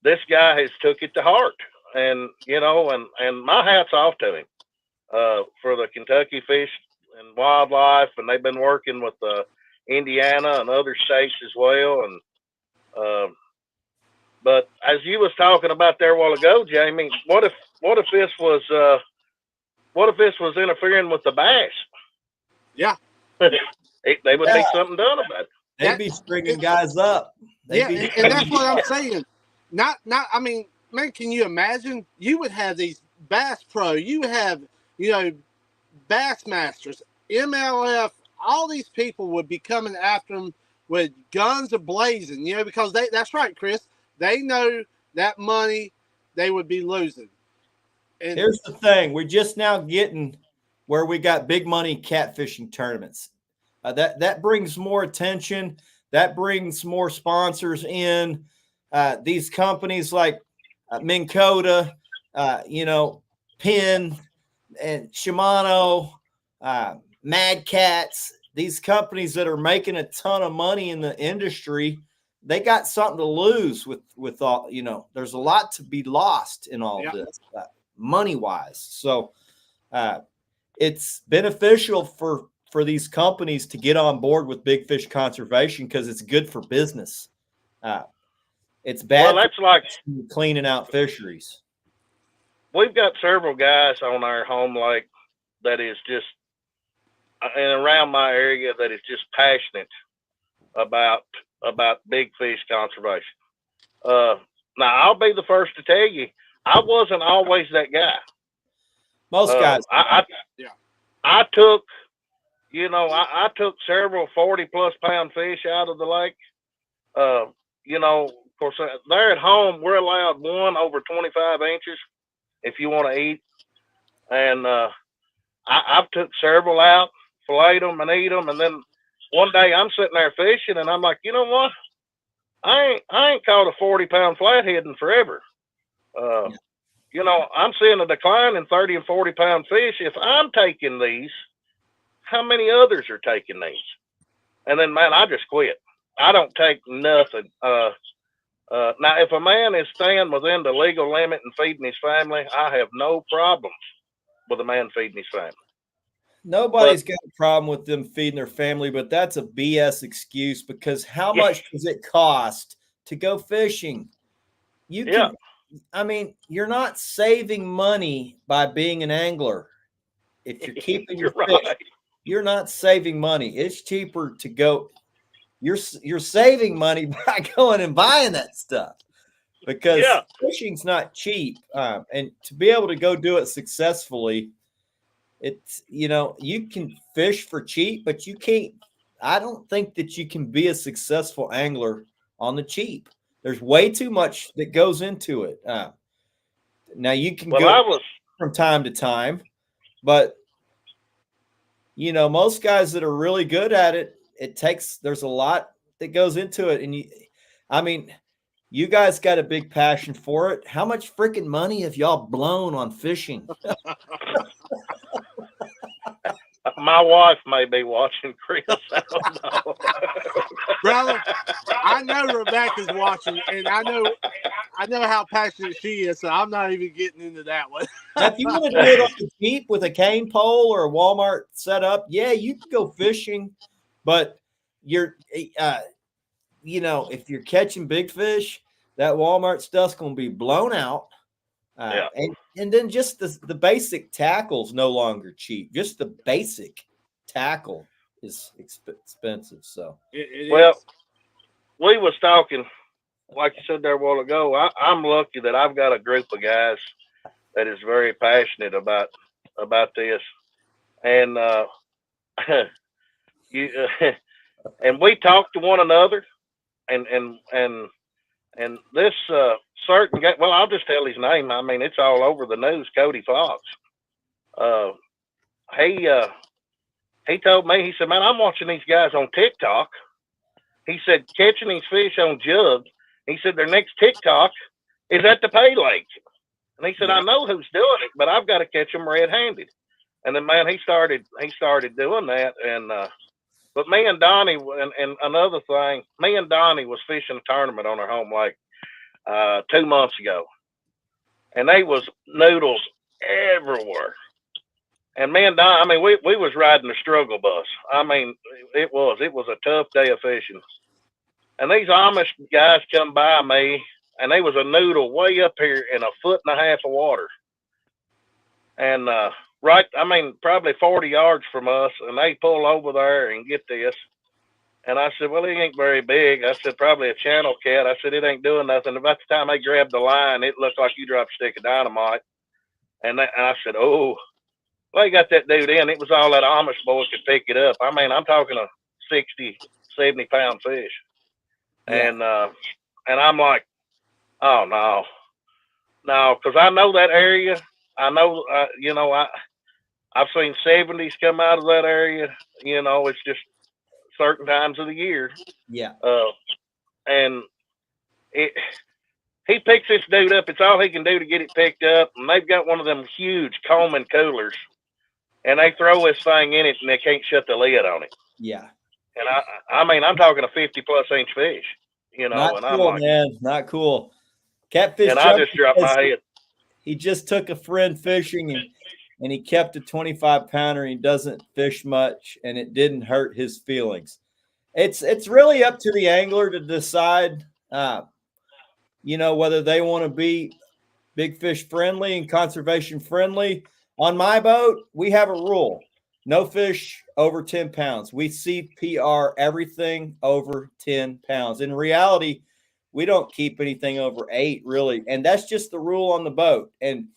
this guy has took it to heart. And, and my hat's off to him for the Kentucky Fish and Wildlife. And they've been working with Indiana and other states as well. And but as you was talking about there a while ago, Jamie, what if this was interfering with the bass?
Yeah.
They would need something done about it.
They'd be stringing guys up.
And that's what I'm saying. I mean, man, can you imagine? You would have these Bass Pro, you would have, Bassmasters, MLF, all these people would be coming after them with guns ablazing, because that's right, Chris. They know that money they would be losing. And
here's the thing. We're just now getting where we got big money catfishing tournaments. That brings more attention. That brings more sponsors in. These companies like Minn Kota, Penn and Shimano, Mad Cats, these companies that are making a ton of money in the industry, they got something to lose with all, there's a lot to be lost in all of this, money-wise. So it's beneficial for these companies to get on board with big fish conservation because it's good for business. It's bad.
Well, that's like
cleaning out fisheries.
We've got several guys on our home lake that is just, and around my area, that is just passionate about big fish conservation. Now, I'll be the first to tell you, I wasn't always that guy.
Most guys.
I took, I took several 40-plus pound fish out of the lake. Of course, there at home, we're allowed one over 25 inches if you want to eat. And I've took several out, filleted them and eat them. And then one day I'm sitting there fishing, and I'm like, you know what? I ain't caught a 40-pound flathead in forever. I'm seeing a decline in 30 and 40-pound fish. If I'm taking these, how many others are taking these? And then, man, I just quit. I don't take nothing. Now, if a man is staying within the legal limit and feeding his family, I have no problems with a man feeding his family.
Nobody's got a problem with them feeding their family, but that's a BS excuse because how much does it cost to go fishing? You're not saving money by being an angler. If you're keeping your fish, you're not saving money. It's cheaper to go. You're saving money by going and buying that stuff because fishing's not cheap. And to be able to go do it successfully, it's, you can fish for cheap, but you can't. I don't think that you can be a successful angler on the cheap. There's way too much that goes into it. Now you can go from time to time, but most guys that are really good at it, there's a lot that goes into it. And you guys got a big passion for it. How much freaking money have y'all blown on fishing?
My wife may be watching, Chris. I don't know.
Brother, I know Rebecca's watching, and I I know how passionate she is, so I'm not even getting into that one.
Now, if you want to do it on a Jeep with a cane pole or a Walmart setup, yeah, you can go fishing, but you're, if you're catching big fish, that Walmart stuff's going to be blown out.
Yeah.
And then just the basic tackle's no longer cheap. Just the basic tackle is expensive. So,
well, we was talking, like you said there a while ago. I'm lucky that I've got a group of guys that is very passionate about this, and you and we talk to one another, and this certain guy. Well, I'll just tell his name. I mean, it's all over the news. Cody Fox. He told me. He said, "Man, I'm watching these guys on TikTok." He said, "Catching these fish on jugs." He said, "Their next TikTok is at the pay lake." And he said, "I know who's doing it, but I've got to catch them red-handed." And then, man, he started doing that. And but me and Donnie, and another thing, me and Donnie was fishing a tournament on our home lake 2 months ago, and they was noodles everywhere. And me and Donnie, I mean, we was riding the struggle bus. I mean, it was a tough day of fishing. And these Amish guys come by me, and they was a noodle way up here in 1.5 feet of water. And right, I mean, probably 40 yards from us, and they pull over there and get this. And I said, "Well, he ain't very big." I said, "Probably a channel cat." I said, "It ain't doing nothing." About the time they grabbed the line, it looked like you dropped a stick of dynamite. And I said, "Oh, well, you got that dude in. It was all that Amish boy could pick it up." I mean, I'm talking a 60, 70-pound fish. Yeah. And I'm like, "Oh, no, because I know that area. I know, I've seen 70s come out of that area. It's just certain times of the year."
Yeah.
And he picks this dude up. It's all he can do to get it picked up. And they've got one of them huge Coleman coolers, and they throw this thing in it, and they can't shut the lid on it.
Yeah.
And I mean, I'm talking a 50+ inch fish,
Not
and
cool,
I'm like,
man. Not cool. Catfish.
And I just dropped my head.
He just took a friend fishing and he kept a 25-pounder. He doesn't fish much, and it didn't hurt his feelings. It's really up to the angler to decide, whether they want to be big fish friendly and conservation friendly. On my boat, we have a rule: no fish over 10 pounds. We CPR everything over 10 pounds. In reality, we don't keep anything over 8, really, and that's just the rule on the boat. And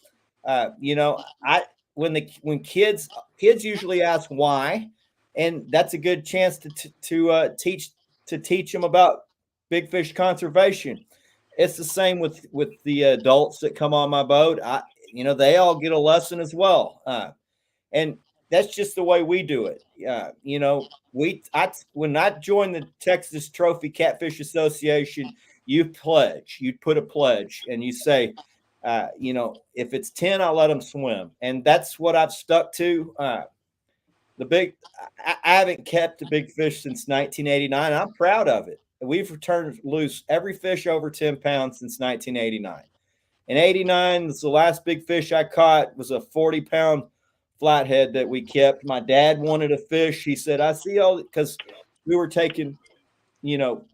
when kids usually ask why, and that's a good chance to teach them about big fish conservation. It's the same with the adults that come on my boat. They all get a lesson as well, and that's just the way we do it. When I joined the Texas Trophy Catfish Association, you'd put a pledge, and you say, if it's 10, I'll let them swim. And that's what I've stuck to. I haven't kept a big fish since 1989. I'm proud of it. We've returned loose every fish over 10 pounds since 1989. In 89, the last big fish I caught was a 40-pound flathead that we kept. My dad wanted a fish. He said, "I see all," because we were taking,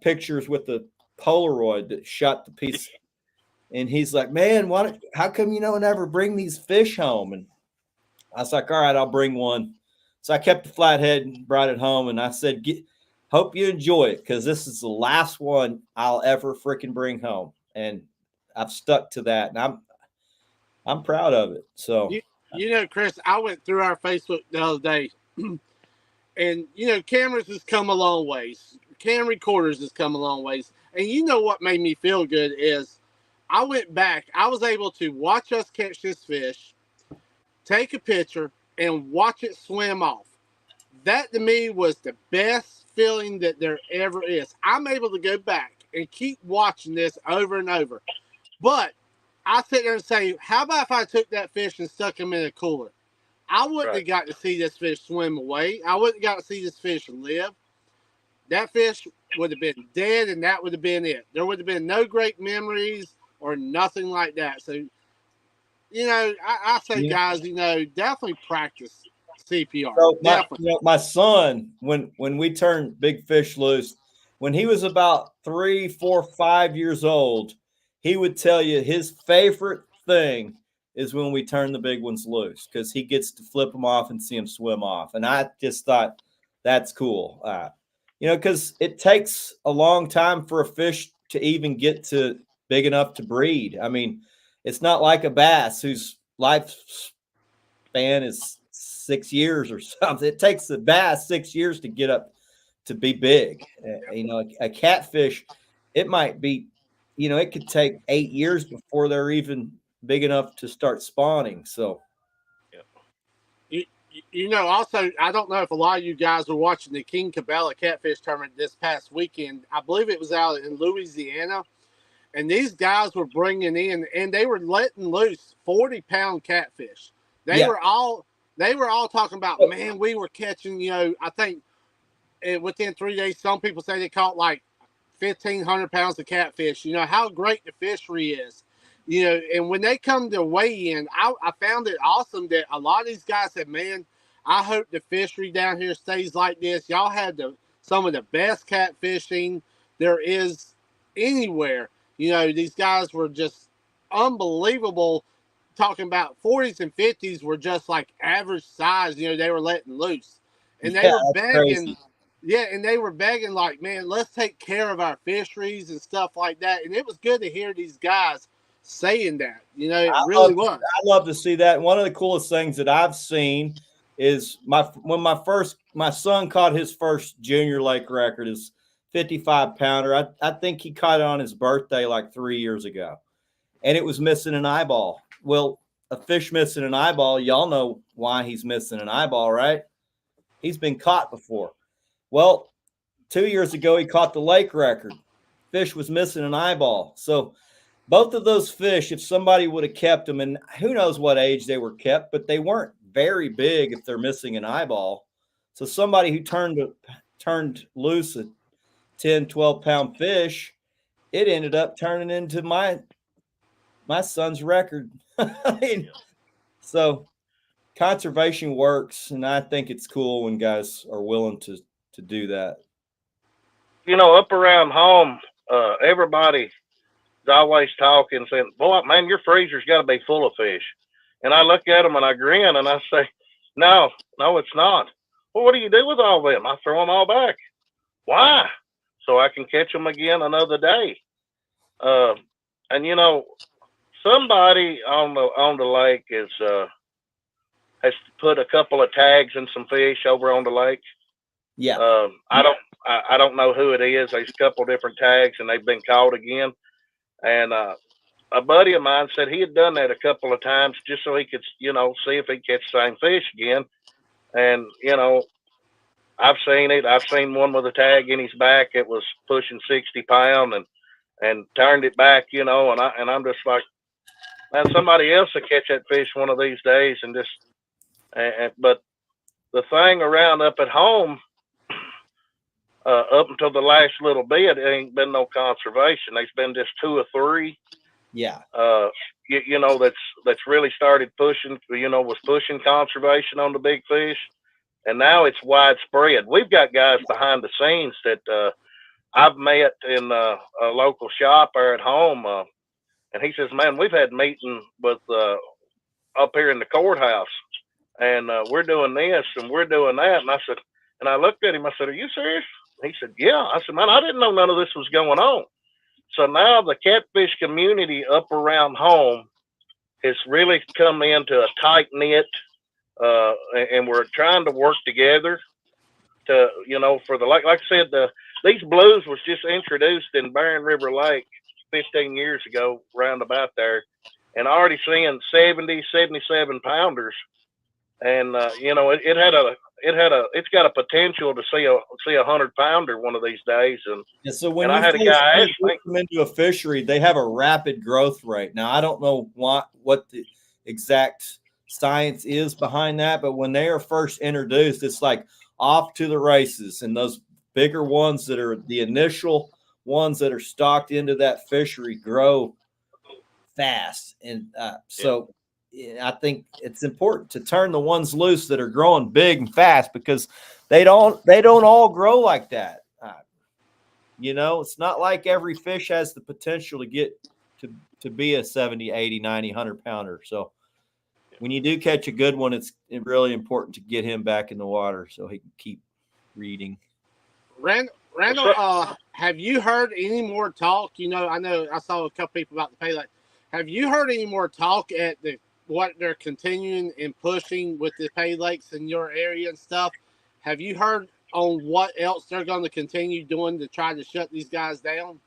pictures with the Polaroid that shot the piece. And he's like, "Man, how come you don't ever bring these fish home?" And I was like, "All right, I'll bring one." So I kept the flathead and brought it home. And I said, "Hope you enjoy it, because this is the last one I'll ever freaking bring home." And I've stuck to that, and I'm proud of it. So,
Chris, I went through our Facebook the other day, and cameras has come a long ways. Cam recorders has come a long ways. And what made me feel good is I went back. I was able to watch us catch this fish, take a picture, and watch it swim off. That to me was the best feeling that there ever is. I'm able to go back and keep watching this over and over. But I sit there and say, how about if I took that fish and stuck him in a cooler? I wouldn't have got to see this fish swim away. I wouldn't have got to see this fish live. That fish would have been dead, and that would have been it. There would have been no great memories, or nothing like that. So, I say, guys, definitely practice CPR.
So
Definitely.
my son, when we turned big fish loose, when he was about 3, 4, 5 years old, he would tell you his favorite thing is when we turn the big ones loose because he gets to flip them off and see them swim off. And I just thought that's cool. Because it takes a long time for a fish to even get to big enough to breed. I mean, it's not like a bass whose lifespan is 6 years or something. It takes the bass 6 years to get up to be big. A catfish, it might be, it could take 8 years before they're even big enough to start spawning. So,
Also, I don't know if a lot of you guys were watching the King Cabela Catfish Tournament this past weekend. I believe it was out in Louisiana. And these guys were bringing in, and they were letting loose 40-pound catfish. They were all talking about, man, we were catching, I think within 3 days, some people say they caught like 1,500 pounds of catfish. How great the fishery is. And when they come to weigh in, I found it awesome that a lot of these guys said, man, I hope the fishery down here stays like this. Y'all had some of the best catfishing there is anywhere. These guys were just unbelievable. Talking about 40s and 50s were just like average size. They were letting loose, and they were begging. Crazy. Yeah, and they were begging like, man, let's take care of our fisheries and stuff like that. And it was good to hear these guys saying that. It really was.
I love to see that. One of the coolest things that I've seen is when my son caught his first junior lake record is 55-pounder. I think he caught it on his birthday like 3 years ago, and it was missing an eyeball. Well, a fish missing an eyeball, y'all know why he's missing an eyeball, right? He's been caught before. Well, 2 years ago, he caught the lake record. Fish was missing an eyeball. So both of those fish, if somebody would have kept them, and who knows what age they were kept, but they weren't very big if they're missing an eyeball. So somebody who turned loose a 10, 12-pound fish, it ended up turning into my son's record. So conservation works, and I think it's cool when guys are willing to do that.
Up around home, everybody's always talking, saying, boy, man, your freezer's got to be full of fish. And I look at them and I grin and I say, no, it's not. Well, what do you do with all of them? I throw them all back. Why? So I can catch them again another day. And somebody on the lake has put a couple of tags and some fish over on the lake.
Yeah.
I don't know who it is. There's a couple different tags and they've been caught again. And a buddy of mine said he had done that a couple of times just so he could, see if he'd catch the same fish again. And, I've seen it. I've seen one with a tag in his back. It was pushing 60 pounds and turned it back, and I'm just like, man, somebody else will catch that fish one of these days. But the thing around up at home, up until the last little bit, it ain't been no conservation. There's been just 2 or 3.
Yeah.
That's really started pushing, was pushing conservation on the big fish. And now it's widespread. We've got guys behind the scenes that I've met in a local shop there at home. And he says, man, we've had meeting with up here in the courthouse. And we're doing this and we're doing that. And I looked at him. I said, are you serious? He said, yeah. I said, man, I didn't know none of this was going on. So now the catfish community up around home has really come into a tight knit, and we're trying to work together to, for like I said, these blues was just introduced in Barren River Lake 15 years ago, round about there, and already seeing 70, 77 pounders. And, it's got a potential to see a 100-pounder one of these days. And
so when
I had a guy ask me,
come into a fishery, they have a rapid growth rate. Now, I don't know what the exact science is behind that, but when they are first introduced, it's like off to the races. And those bigger ones that are the initial ones that are stocked into that fishery grow fast. And so I think it's important to turn the ones loose that are growing big and fast, because they don't all grow like that. It's not like every fish has the potential to get to be a 70, 80, 90, 100 pounder. So when you do catch a good one, it's really important to get him back in the water so he can keep reading.
Randall, have you heard any more talk? I know I saw a couple people about the pay lake. Have you heard any more talk at what they're continuing and pushing with the pay lakes in your area and stuff? Have you heard on what else they're going to continue doing to try to shut these guys down?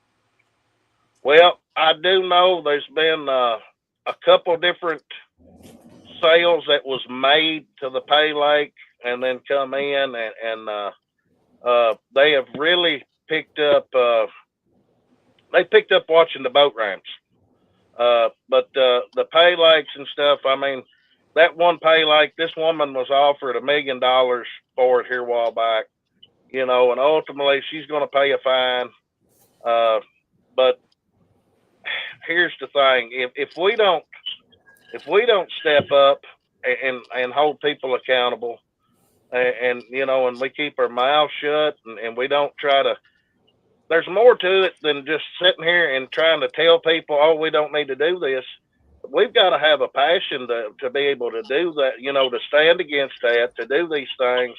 Well, I do know there's been a couple different sales that was made to the pay lake and then come in, and they have really picked up. They picked up watching the boat ramps, but the pay lakes and stuff. I mean, that one pay lake, this woman was offered $1 million for it here a while back, and ultimately she's going to pay a fine. But here's the thing: if we don't step up and hold people accountable, and we keep our mouths shut, and we don't try to. There's more to it than just sitting here and trying to tell people, oh, we don't need to do this. We've got to have a passion to be able to do that, to stand against that, to do these things,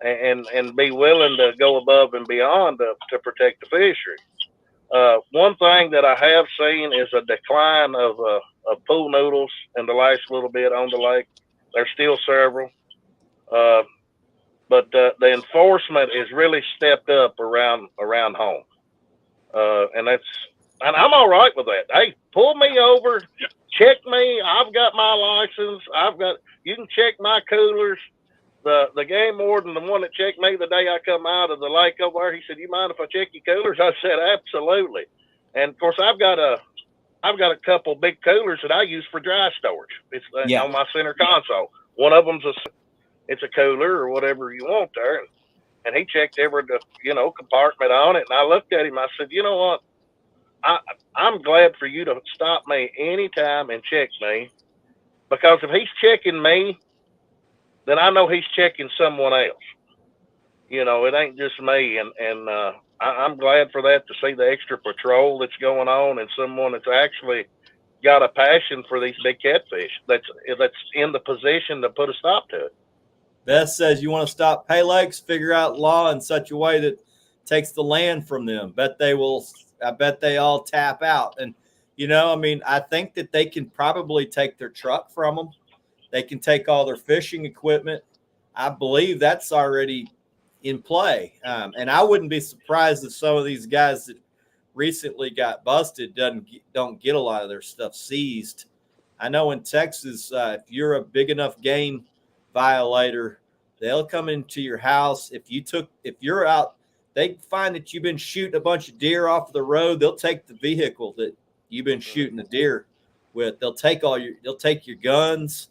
and be willing to go above and beyond to protect the fishery. One thing that I have seen is a decline of pool noodles in the last little bit on the lake. There's still several. But the enforcement is really stepped up around home. And I'm all right with that. Hey, pull me over, check me. I've got my license. You can check my coolers. The game warden, the one that checked me the day I come out of the lake over there, he said, "You mind if I check your coolers?" I said, "Absolutely." And of course, I've got a couple big coolers that I use for dry storage. It's on my center console. One of them's it's a cooler or whatever you want there. And he checked every compartment on it. And I looked at him. I said, "You know what? I'm glad for you to stop me anytime and check me, because if he's checking me, then I know he's checking someone else. It ain't just me." And I'm glad for that, to see the extra patrol that's going on, and someone that's actually got a passion for these big catfish that's in the position to put a stop to it.
Beth says, you want to stop pay lakes, figure out law in such a way that takes the land from them. I bet they all tap out. And, I think that they can probably take their truck from them. They can take all their fishing equipment. I believe that's already in play. And I wouldn't be surprised if some of these guys that recently got busted don't get a lot of their stuff seized. I know in Texas, if you're a big enough game violator, they'll come into your house. If you're out, they find that you've been shooting a bunch of deer off the road. They'll take the vehicle that you've been shooting the deer with. They'll take your guns,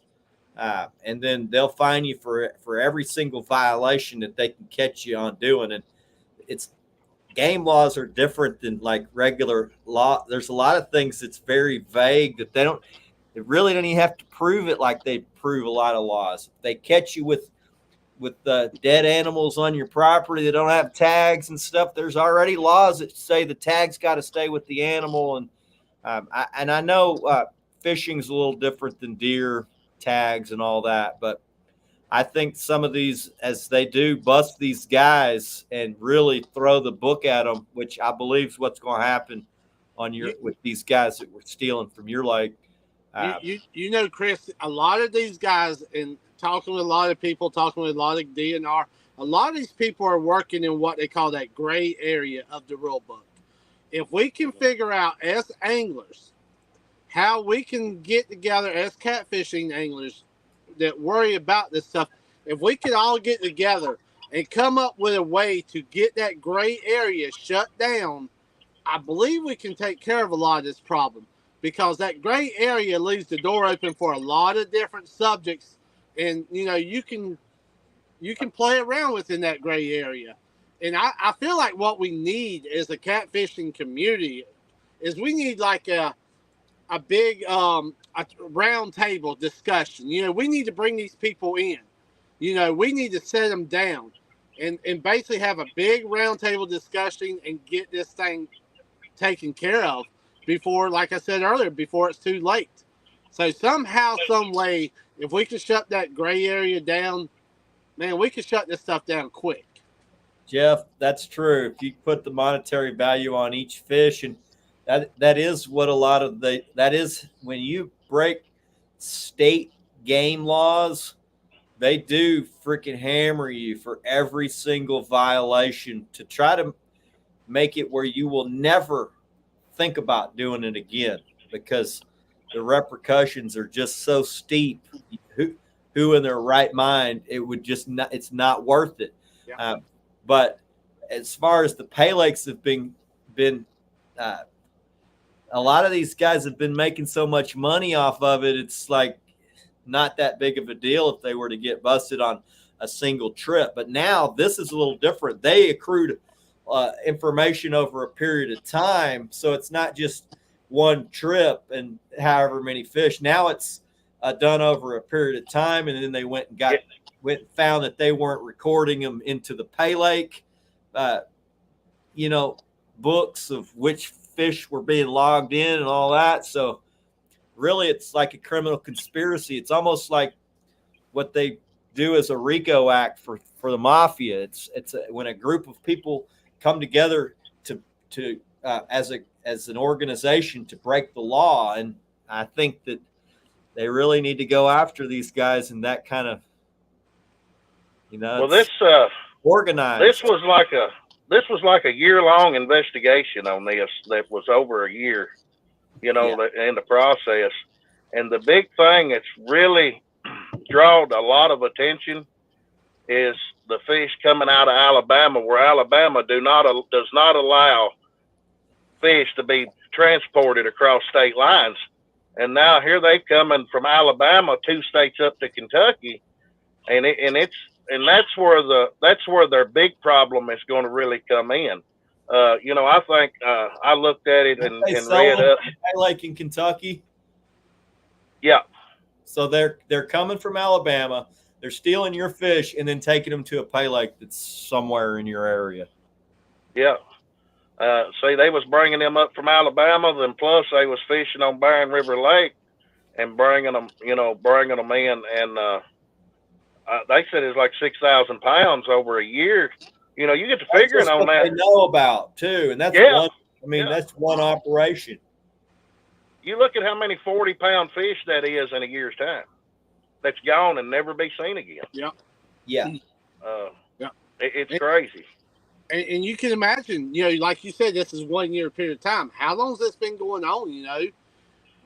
and then they'll fine you for every single violation that they can catch you on doing. And it's game laws are different than like regular law. There's a lot of things that's very vague that they really don't even have to prove it like they prove a lot of laws. If they catch you with the dead animals on your property that don't have tags and stuff, there's already laws that say the tag's got to stay with the animal. And I know fishing's a little different than deer tags and all that, but I think some of these, as they do bust these guys and really throw the book at them, which I believe is what's going to happen with these guys that were stealing from your lake.
Chris, a lot of these guys, and talking with a lot of people, talking with a lot of DNR, a lot of these people are working in what they call that gray area of the rule book. If we can figure out as anglers how we can get together as catfishing anglers that worry about this stuff, if we could all get together and come up with a way to get that gray area shut down, I believe we can take care of a lot of this problem. Because that gray area leaves the door open for a lot of different subjects, and you can play around within that gray area. And I feel like what we need as a catfishing community is we need like a big a round table discussion. We need to bring these people in. We need to set them down and basically have a big round table discussion and get this thing taken care of before, like I said earlier, before it's too late. So somehow, some way, if we could shut that gray area down, man, we could shut this stuff down quick.
Jeff, that's true. If you put the monetary value on each fish, and that is what a lot of that is when you break state game laws, they do freaking hammer you for every single violation to try to make it where you will never think about doing it again, because the repercussions are just so steep. Who in their right mind, it would just not, it's not worth it.
Yeah.
But as far as the pay lakes have been a lot of these guys have been making so much money off of it. It's like not that big of a deal if they were to get busted on a single trip. But now this is a little different. They accrued information over a period of time, so it's not just one trip and however many fish. Now it's done over a period of time, and then they went and found that they weren't recording them into the pay lake, books of which fish were being logged in and all that. So really, it's like a criminal conspiracy. It's almost like what they do as a RICO act for the mafia. It's when a group of people come together to as an organization to break the law, and I think that they really need to go after these guys in that kind of,
Well, this
organized.
This was like a year-long investigation on this that was over a year, in the process. And the big thing that's really drawn a lot of attention is the fish coming out of Alabama, where Alabama does not allow fish to be transported across state lines. And now here they coming from Alabama 2 states up to Kentucky, and that's where their big problem is going to really come in. I think I looked at it and read up.
Like in Kentucky.
Yeah.
So they're coming from Alabama. They're stealing your fish and then taking them to a pay lake that's somewhere in your area.
Yeah. See, they was bringing them up from Alabama, then plus they was fishing on Barron River Lake and bringing them in, and they said it's like 6,000 pounds over a year. You get to figuring on that.
They know about too, and that's one. I mean, that's one operation.
You look at how many 40-pound fish that is in a year's time. That's gone and never be seen again.
Yeah.
Yeah.
It's crazy.
And you can imagine, like you said, this is 1 year period of time. How long has this been going on,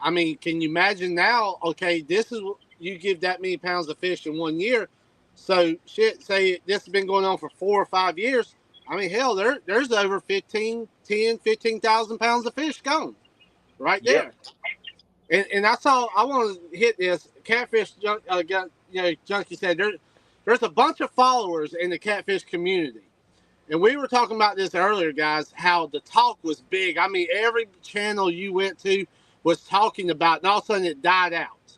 I mean, can you imagine now, okay, this is, you give that many pounds of fish in 1 year. So say this has been going on for 4 or 5 years. I mean, hell, there's over 15,000 pounds of fish gone right there. Yeah. And I want to hit this. Catfish Junkie said there's a bunch of followers in the catfish community. And we were talking about this earlier, guys, how the talk was big. I mean, every channel you went to was talking about, and all of a sudden it died out.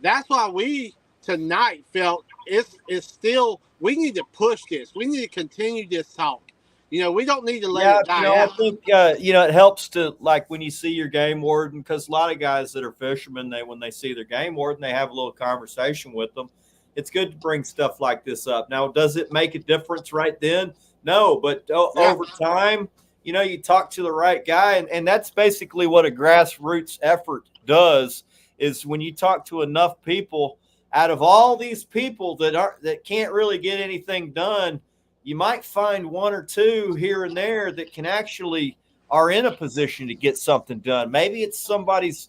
That's why we tonight felt it's still, we need to push this. We need to continue this talk. We don't need to let it die out.
I think, it helps to, like, when you see your game warden, because a lot of guys that are fishermen, when they see their game warden, they have a little conversation with them. It's good to bring stuff like this up. Now, does it make a difference right then? No, but over time, you talk to the right guy, and that's basically what a grassroots effort does, is when you talk to enough people, out of all these people that can't really get anything done, you might find 1 or 2 here and there that can actually are in a position to get something done. Maybe it's somebody's,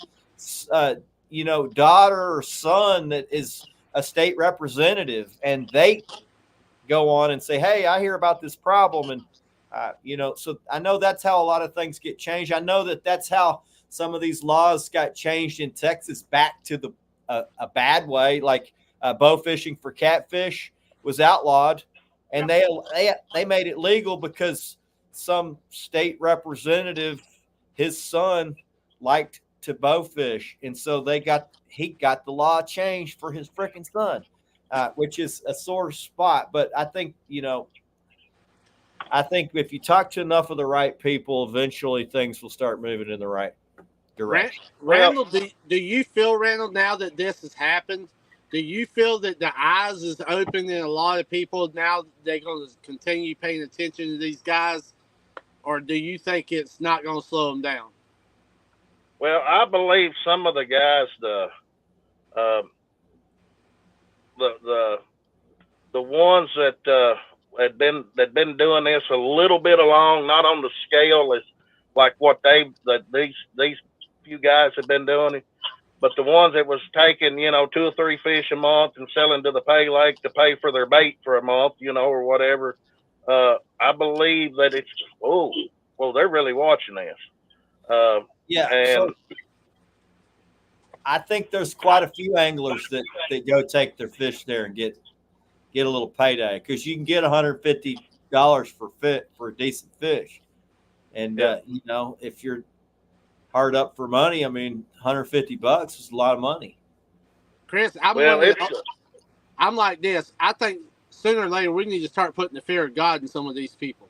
daughter or son that is a state representative, and they go on and say, hey, I hear about this problem. And, so I know that's how a lot of things get changed. I know that's how some of these laws got changed in Texas back to a bad way, like bow fishing for catfish was outlawed, and they made it legal because some state representative, his son liked to bowfish, and so he got the law changed for his freaking son, which is a sore spot. But I think if you talk to enough of the right people, eventually things will start moving in the right direction.
Randall, do you feel, Randall, now that this has happened, do you feel that the eyes is open in a lot of people now? They're going to continue paying attention to these guys, or do you think it's not going to slow them down?
Well, I believe some of the guys, the ones that had been doing this a little bit along, not on the scale as like what these few guys have been doing, but the ones that was taking 2 or 3 fish a month and selling to the pay lake to pay for their bait for a month, or whatever. I believe that they're really watching this.
Yeah,
and
so I think there's quite a few anglers that go take their fish there and get a little payday, because you can get $150 for a decent fish, and if you're hard up for money, I mean, $150 is a lot of money.
Chris, I'm like this. I think sooner or later we need to start putting the fear of God in some of these people,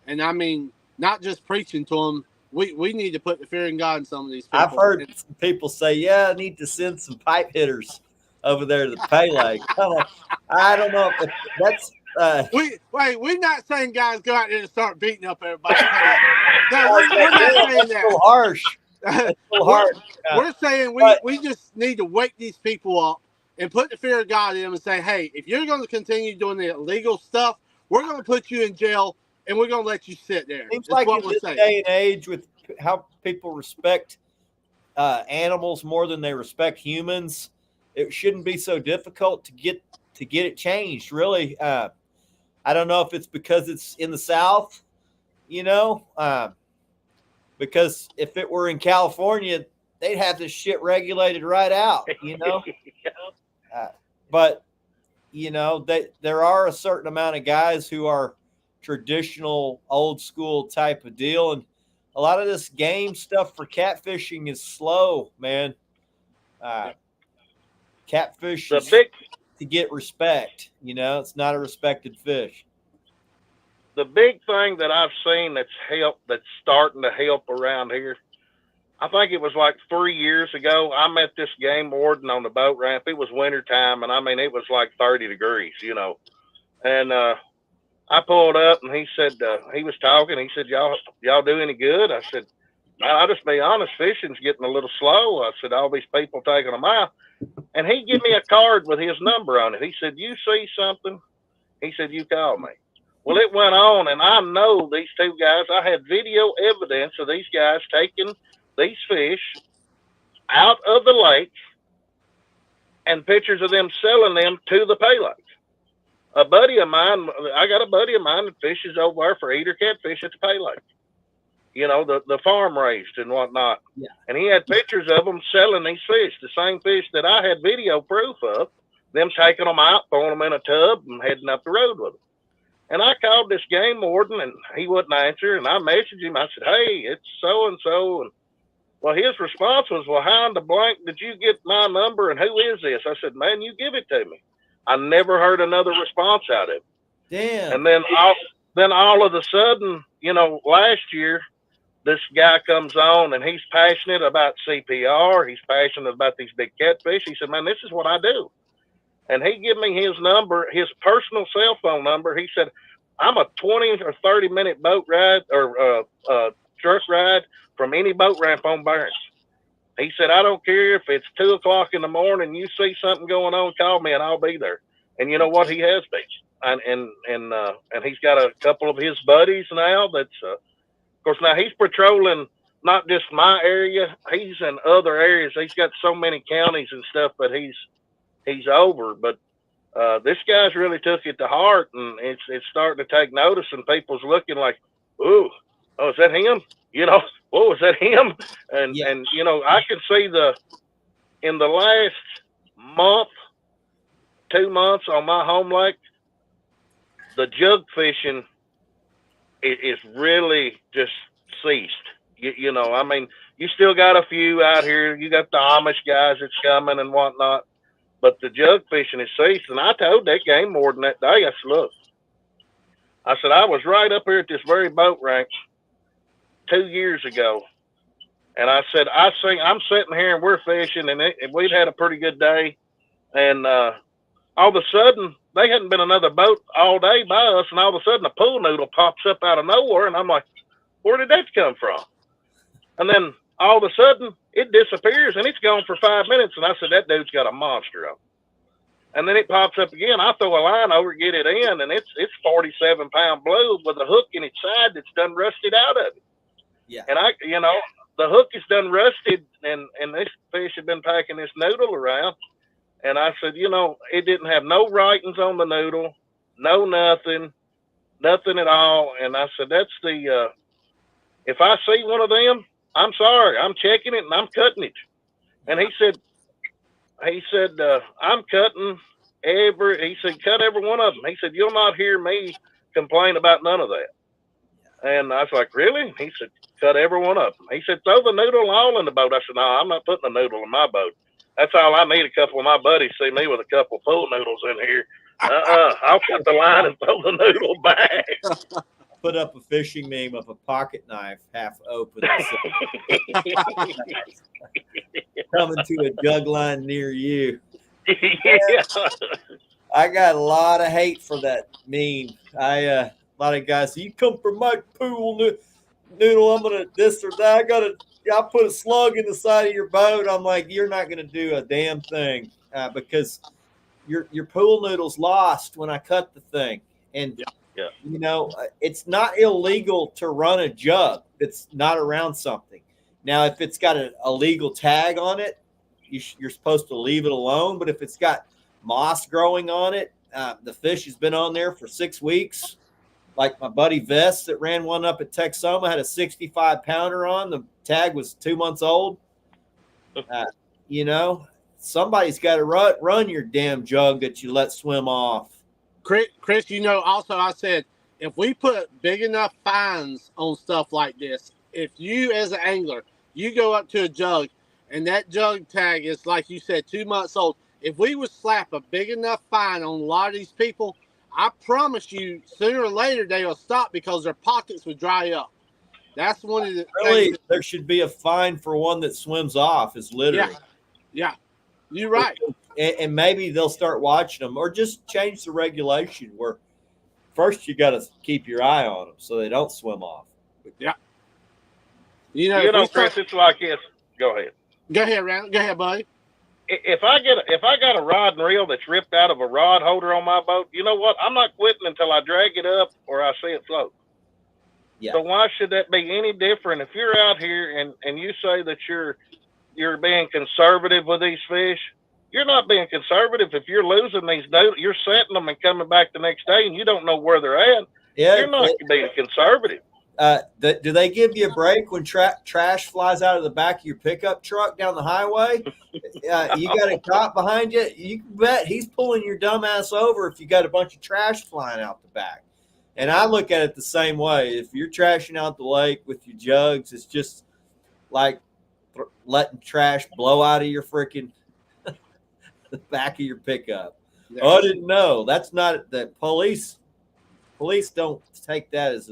and I mean, not just preaching to them. We need to put the fear in God in some of these people.
I've heard some people say, "Yeah, I need to send some pipe hitters over there to the pay lake." I don't know if that's.
We're not saying guys go out there and start beating up everybody. No, we're not saying that.
A little harsh. A little hard.
We're saying we just need to wake these people up and put the fear of God in them and say, hey, if you're going to continue doing the illegal stuff, we're going to put you in jail and we're going to let you sit there.
Seems
That's
like
what
in
we're
this
saying.
day and age, with how people respect animals more than they respect humans, it shouldn't be so difficult to get it changed. Really, I don't know if it's because it's in the South, because if it were in California, they'd have this shit regulated right out, but there are a certain amount of guys who are traditional, old school type of deal, and a lot of this game stuff for catfishing is slow, man. Catfish is to get respect. It's not a respected fish.
The big thing that I've seen that's starting to help around here, I think it was like 3 years ago, I met this game warden on the boat ramp. It was wintertime, and I mean, it was like 30 degrees, and I pulled up, and he said, he was talking. He said, y'all do any good? I said, man, I'll just be honest, fishing's getting a little slow. I said, all these people taking them out. And he gave me a card with his number on it. He said, you see something? He said, you call me. Well, it went on, and I know these two guys. I had video evidence of these guys taking these fish out of the lake and pictures of them selling them to the pay lake. I got a buddy of mine that fishes over there for eater catfish at the pay lake. The farm raised and whatnot.
Yeah.
And he had pictures of them selling these fish, the same fish that I had video proof of, them taking them out, throwing them in a tub, and heading up the road with them. And I called this game warden, and he wouldn't answer. And I messaged him. I said, hey, it's so-and-so. And, well, his response was, well, how in the blank did you get my number, and who is this? I said, man, you give it to me. I never heard another response out of him.
Damn.
And then all of a sudden, last year, this guy comes on, and he's passionate about CPR. He's passionate about these big catfish. He said, man, this is what I do. And he gave me his number, his personal cell phone number. He said, I'm a 20 or 30-minute boat ride or truck ride from any boat ramp on Barnes. He said, I don't care if it's 2 o'clock in the morning, you see something going on, call me and I'll be there. And you know what? He has been. And he's got a couple of his buddies now that's, of course, now he's patrolling not just my area. He's in other areas. He's got so many counties and stuff that he's over, but this guy's really took it to heart, and it's starting to take notice, and people's looking like, oh, is that him? Whoa, is that him? And
yeah.
And I can see in the last month, 2 months on my home lake, the jug fishing is really just ceased. I mean, You still got a few out here. You got the Amish guys that's coming and whatnot. But the jug fishing is ceasing. I told that game more than that day. I said, look, I said, I was right up here at this very boat ranch 2 years ago. And I said, I'm sitting here and we're fishing and we'd had a pretty good day. And all of a sudden, they hadn't been another boat all day by us. And all of a sudden, a pool noodle pops up out of nowhere. And I'm like, where did that come from? And then all of a sudden, it disappears and it's gone for 5 minutes. And I said, that dude's got a monster on. And then it pops up again. I throw a line over, get it in, and it's 47-pound blue with a hook in its side that's done rusted out of it.
Yeah.
And the hook is done rusted, and this fish had been packing this noodle around. And I said, it didn't have no writings on the noodle, no nothing at all. And I said, that's if I see one of them, I'm sorry, I'm checking it and I'm cutting it. And he said, I'm cutting cut every one of them. He said, you'll not hear me complain about none of that. And I was like, really? He said, cut every one of them. He said, throw the noodle all in the boat. I said, no, I'm not putting a noodle in my boat. That's all I need. A couple of my buddies see me with a couple of pool noodles in here. I'll cut the line and throw the noodle back.
Put up a fishing meme of a pocket knife half open. Coming to a jug line near you.
Yeah.
I got a lot of hate for that meme. A lot of guys say, you come from my pool noodle, I'm gonna this or that. I put a slug in the side of your boat. I'm like, you're not gonna do a damn thing because your pool noodle's lost when I cut the thing. And it's not illegal to run a jug that's not around something. Now, if it's got a legal tag on it, you're supposed to leave it alone. But if it's got moss growing on it, the fish has been on there for 6 weeks. Like my buddy Vest that ran one up at Texoma had a 65-pounder on. The tag was 2 months old. Somebody's got to run your damn jug that you let swim off.
Chris, also I said, if we put big enough fines on stuff like this, if you as an angler, you go up to a jug and that jug tag is, like you said, 2 months old, if we would slap a big enough fine on a lot of these people, I promise you, sooner or later they will stop because their pockets would dry up. That's one of the things.
There should be a fine for one that swims off is littering.
Yeah. You're right.
And maybe they'll start watching them, or just change the regulation where first you got to keep your eye on them so they don't swim off.
Yeah.
Chris, it's like this. Go ahead.
Go ahead, Randall. Go ahead, buddy.
If I got a rod and reel that's ripped out of a rod holder on my boat, you know what? I'm not quitting until I drag it up or I see it float.
Yeah.
So why should that be any different? If you're out here and you say that you're being conservative with these fish, you're not being conservative. If you're losing these noodles, you're setting them and coming back the next day and you don't know where they're at.
Yeah,
you're not being conservative.
Do they give you a break when trash flies out of the back of your pickup truck down the highway? You got a cop behind you. You can bet he's pulling your dumb ass over if you got a bunch of trash flying out the back. And I look at it the same way. If you're trashing out the lake with your jugs, it's just like letting trash blow out of your freaking the back of your pickup. Yeah. Oh, I didn't know. That's not the police. Police don't take that as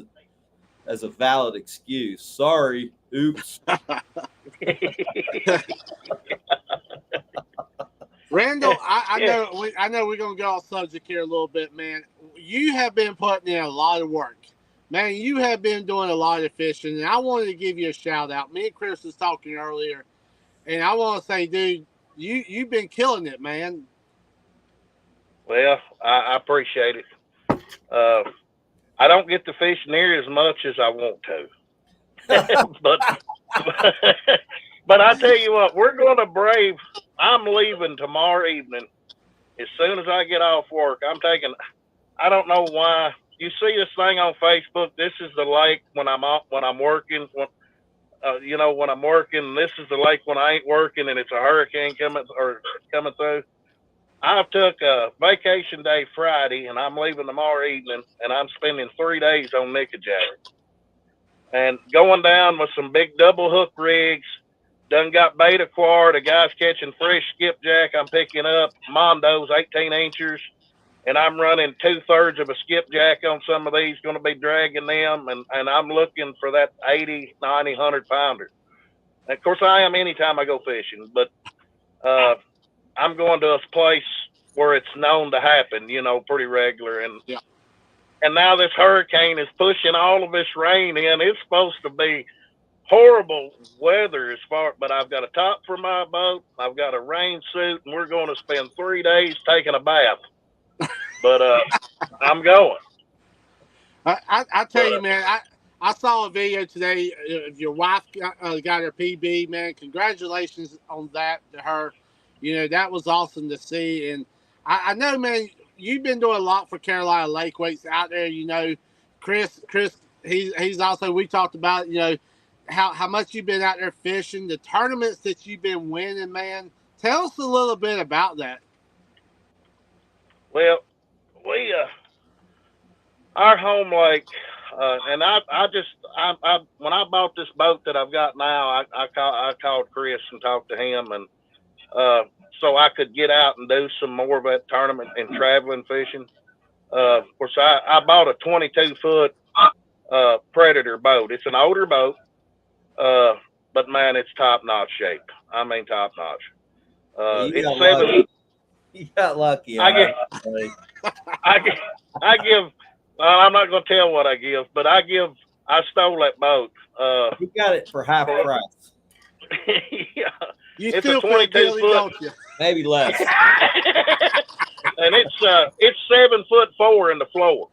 a valid excuse. Sorry. Oops.
Randall, I know we're gonna go off subject here a little bit, man. You have been putting in a lot of work. Man, you have been doing a lot of fishing, and I wanted to give you a shout out. Me and Chris was talking earlier, and I want to say, dude, you've been killing it, man.
Well, I appreciate it. I don't get to fish near as much as I want to, but I tell you what, we're going to brave. I'm leaving tomorrow evening. As soon as I get off work, I don't know why. You see this thing on Facebook. This is the lake when I'm working. When I'm working, this is the lake when I ain't working, and it's a hurricane coming through. I've took a vacation day Friday, and I'm leaving tomorrow evening, and I'm spending 3 days on Nickajack. And going down with some big double hook rigs Done got beta quar. The guy's catching fresh skipjack. I'm picking up mondos, 18 inchers, and I'm running 2/3 of a skipjack on some of these. Going to be dragging them, and I'm looking for that 80, 90, 100 pounder. And of course, I am anytime I go fishing, but I'm going to a place where it's known to happen, pretty regular. And now this hurricane is pushing all of this rain in. It's supposed to be horrible weather but I've got a top for my boat. I've got a rain suit, and we're going to spend 3 days taking a bath. But I'm going.
I tell you, man, I saw a video today of your wife got her PB, man. Congratulations on that to her. That was awesome to see. And I know, man, you've been doing a lot for Carolina Lake Weights out there. Chris, he's also, we talked about, how much you've been out there fishing, the tournaments that you've been winning, man. Tell us a little bit about that.
Well, we our home lake, and when I bought this boat that I've got now, I called Chris and talked to him, and so I could get out and do some more of that tournament and traveling fishing. Of course, I bought a 22-foot Predator boat. It's an older boat, but man, it's top-notch shape. I mean, top-notch. It's 7.
You got lucky.
I give. I'm not going to tell what I give, but I stole that boat.
You got it for half price.
Yeah.
You
It's
still
a 22 foot,
don't you?
Maybe less.
And it's 7'4" in the floor.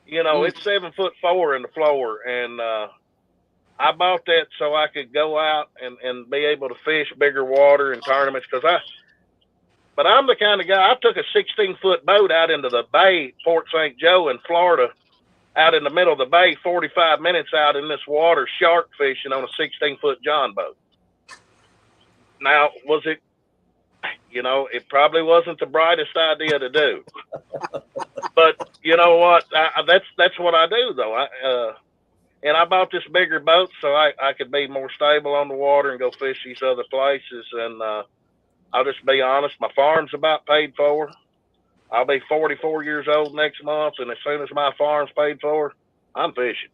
It's 7'4" in the floor, and I bought that so I could go out and be able to fish bigger water and tournaments. But I'm the kind of guy. I took a 16-foot boat out into the bay, Port St. Joe in Florida, out in the middle of the bay, 45 minutes out in this water, shark fishing on a 16-foot John boat. Now, was it? It probably wasn't the brightest idea to do. But you know what? That's what I do, though. And I bought this bigger boat so I could be more stable on the water and go fish these other places. And I'll just be honest, my farm's about paid for. I'll be 44 years old next month, and as soon as my farm's paid for, I'm fishing.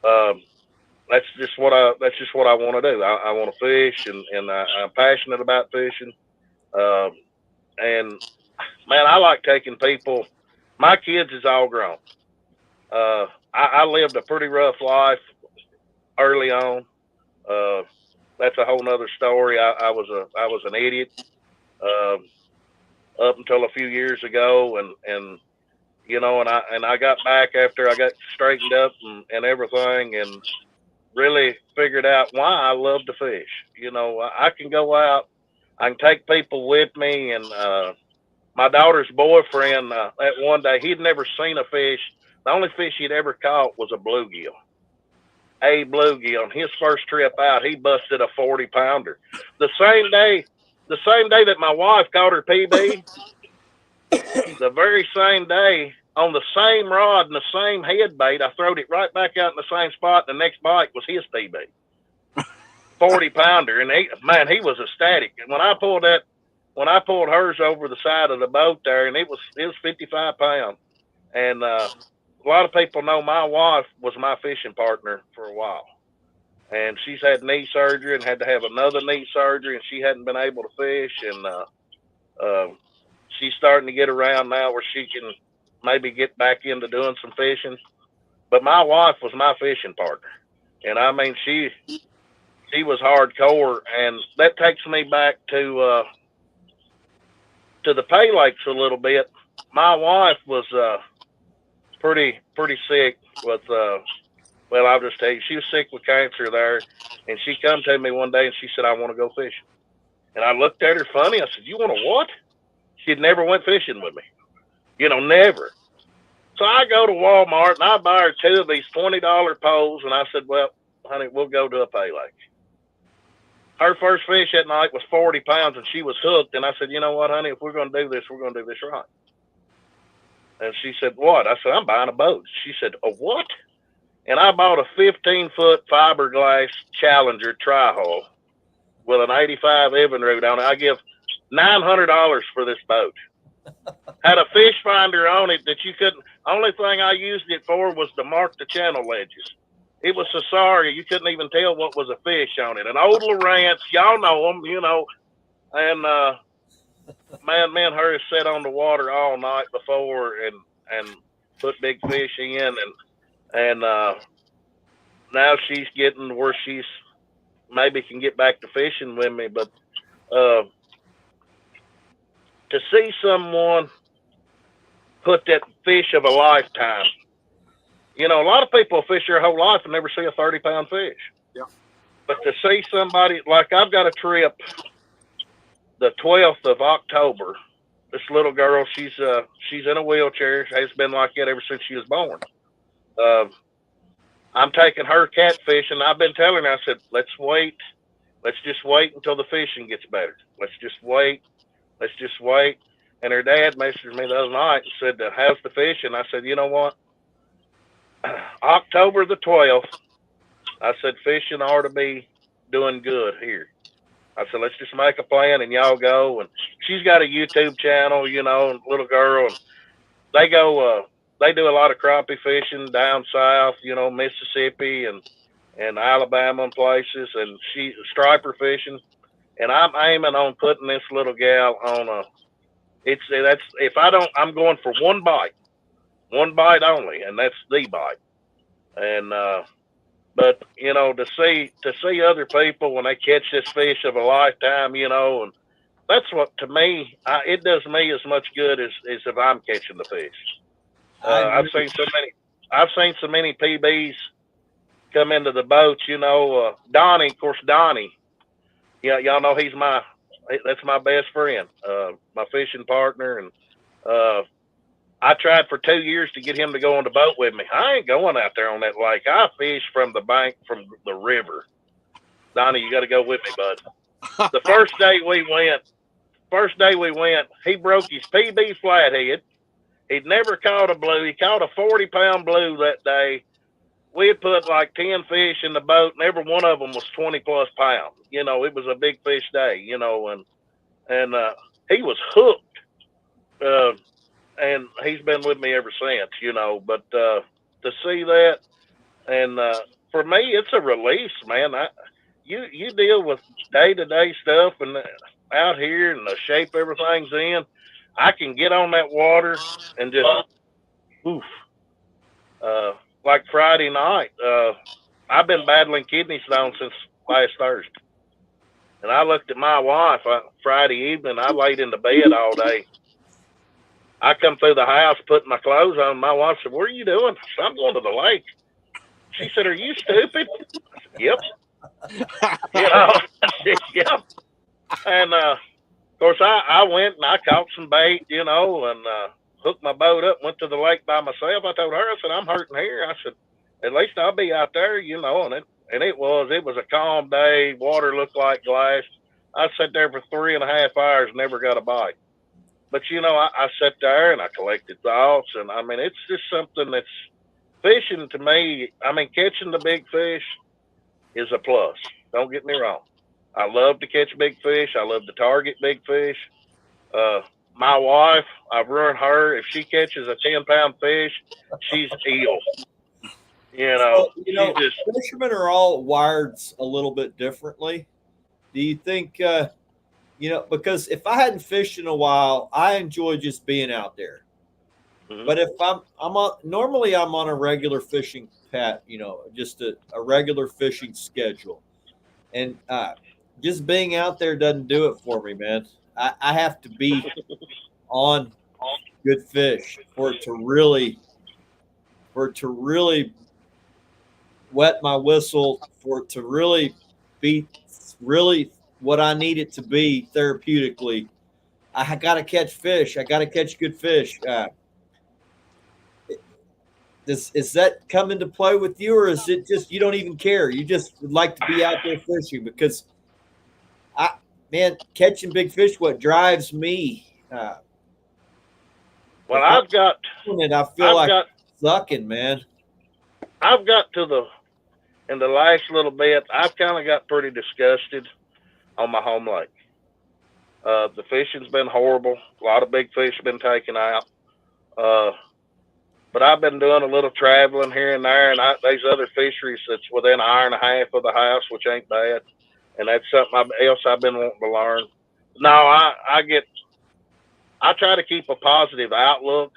That's just what I want to do. I want to fish, and I'm passionate about fishing. And man, I like taking people. My kids is all grown. I lived a pretty rough life early on. That's a whole nother story. I was an idiot up until a few years ago, and I got back after I got straightened up and everything, and really figured out why I love to fish. I can go out, I can take people with me, and my daughter's boyfriend, that one day, he'd never seen a fish. The only fish he'd ever caught was a bluegill. A bluegill. On his first trip out, he busted a 40-pounder. The same day that my wife caught her PB, the very same day, on the same rod and the same head bait, I throwed it right back out in the same spot. The next bite was his PB. 40-pounder. And he was ecstatic. And when I pulled hers over the side of the boat there, and it was 55 pounds. And a lot of people know my wife was my fishing partner for a while. And she's had knee surgery and had to have another knee surgery, and she hadn't been able to fish. And she's starting to get around now where she can maybe get back into doing some fishing. But my wife was my fishing partner. And I mean, she was hardcore. And that takes me back to the Pay Lakes a little bit. My wife was pretty sick with well, I'll just tell you, she was sick with cancer there, and she come to me one day and she said, I want to go fishing. And I looked at her funny. I said, you want to what? She'd never went fishing with me. Never. So I go to Walmart and I buy her 2 of these $20 poles, and I said, well, honey, we'll go to a Pay Lake. Her first fish that night was 40 pounds, and she was hooked. And I said, you know what, honey, if we're going to do this, we're going to do this right. And she said, what? I said, I'm buying a boat. She said, a what? And I bought a 15-foot fiberglass Challenger tri-hull with an 85 Evinrude on it. I give $900 for this boat. Had a fish finder on it that you couldn't. Only thing I used it for was to mark the channel ledges. It was so sorry you couldn't even tell what was a fish on it. An old Lawrence, y'all know them, you know. And man, me and her sat on the water all night before and put big fish in, and now she's getting where she's maybe can get back to fishing with me. But to see someone put that fish of a lifetime, you know, a lot of people fish their whole life and never see a 30-pound fish.
Yeah.
But to see somebody like I've got a trip the 12th of October. This little girl, she's in a wheelchair. Has been like that ever since she was born. I'm taking her catfishing. I've been telling her, I said, let's wait. Let's just wait until the fishing gets better. Let's just wait. Let's just wait. And her dad messaged me the other night and said, how's the fishing? I said, you know what? October the 12th, I said, fishing ought to be doing good here. I said, let's just make a plan and y'all go. And she's got a YouTube channel, you know, little girl. And they go, they do a lot of crappie fishing down south, you know, Mississippi and Alabama and places. And she's striper fishing. And I'm aiming on putting this little gal on I'm going for one bite only. And that's the bite. And, but you know, to see other people when they catch this fish of a lifetime, you know, and that's what to me it does me as much good as if I'm catching the fish. I've seen so many PBs come into the boats, you know. Donnie, of course, yeah, y'all know that's my best friend, my fishing partner, and I tried for 2 years to get him to go on the boat with me. I ain't going out there on that lake. I fish from the bank, from the river. Donnie, you got to go with me, bud. The first day we went, he broke his PB flathead. He'd never caught a blue. He caught a 40-pound blue that day. We had put like 10 fish in the boat, and every one of them was 20-plus pounds. You know, it was a big fish day, you know, and he was hooked. And he's been with me ever since, you know. But to see that, and for me, it's a release, man. You deal with day-to-day stuff and out here and the shape everything's in. I can get on that water and just, oof. Like Friday night, I've been battling kidney stones since last Thursday. And I looked at my wife Friday evening. I laid in the bed all day. I come through the house, putting my clothes on. My wife said, "What are you doing?" I said, "I'm going to the lake." She said, "Are you stupid?" I said, "Yep." You know, yep. And of course, I went and I caught some bait, you know, and hooked my boat up. Went to the lake by myself. I told her, I said, "I'm hurting here." I said, "At least I'll be out there, you know." And it was a calm day. Water looked like glass. I sat there for 3.5 hours, never got a bite. But, you know, I sat there and I collected thoughts. And, I mean, it's just something that's fishing to me. I mean, catching the big fish is a plus. Don't get me wrong. I love to catch big fish. I love to target big fish. My wife, I've ruined her. If she catches a 10-pound fish, she's ill. You know,
fishermen are all wired a little bit differently. Do you think you know, because if I hadn't fished in a while, I enjoy just being out there. Mm-hmm. But if normally I'm on a regular fishing you know, just a regular fishing schedule. And just being out there doesn't do it for me, man. I have to be on good fish for it to really wet my whistle, for it to really be what I need it to be therapeutically. I got to catch fish. I got to catch good fish. Is that come into play with you, or is it just you don't even care? You just would like to be out there fishing? Because catching big fish, what drives me.
Well, I feel like
sucking, man.
I've got in the last little bit, I've kind of got pretty disgusted on my home lake. The fishing's been horrible. A lot of big fish have been taken out. But I've been doing a little traveling here and there, and there's other fisheries that's within an hour and a half of the house, which ain't bad. And that's something else I've been wanting to learn. No, I try to keep a positive outlook.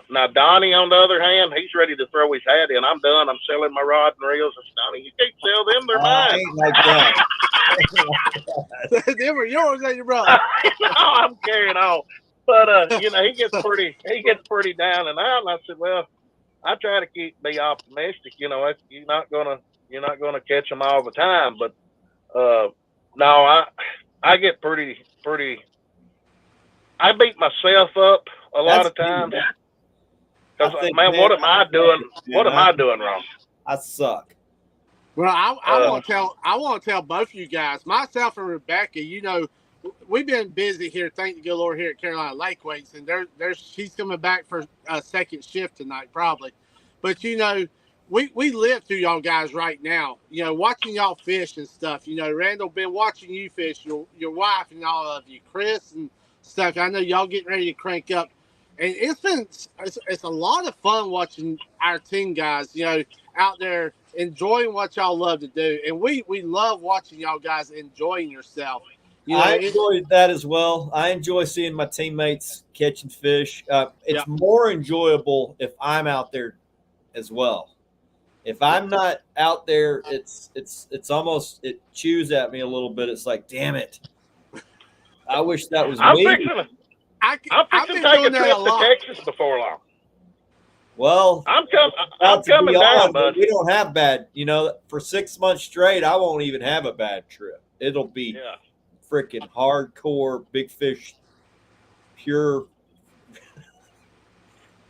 Now Donnie, on the other hand, he's ready to throw his hat in. I'm done. I'm selling my rod and reels. I said, Donnie, you can't sell them. They're mine.
Ain't like that.
They were yours and your brother.
No, I'm carrying on. But he gets pretty down and out. And I said, well, I try to be optimistic. You're not gonna catch them all the time. But no, I get pretty. I beat myself up a lot of times. Because man, what am I doing? What am I doing wrong?
I suck.
Well, I want to tell both of you guys, myself and Rebecca. We've been busy here. Thank the good Lord here at Carolina Lake Weights, and she's coming back for a second shift tonight, probably. But we live through y'all guys right now. Watching y'all fish and stuff. Randall, been watching you fish. Your wife and all of you, Chris and stuff. I know y'all getting ready to crank up, and it's a lot of fun watching our team guys. Out there enjoying what y'all love to do, and we love watching y'all guys enjoying yourself.
I enjoy that as well. I enjoy seeing my teammates catching fish. It's more enjoyable if I'm out there as well. If I'm not out there, it's almost, it chews at me a little bit. It's like, damn it, I wish that was me.
I'm fixing to take a trip to Texas before long.
Well,
I'm coming down, bud.
We don't have bad. For 6 months straight, I won't even have a bad trip. It'll be freaking hardcore big fish, pure.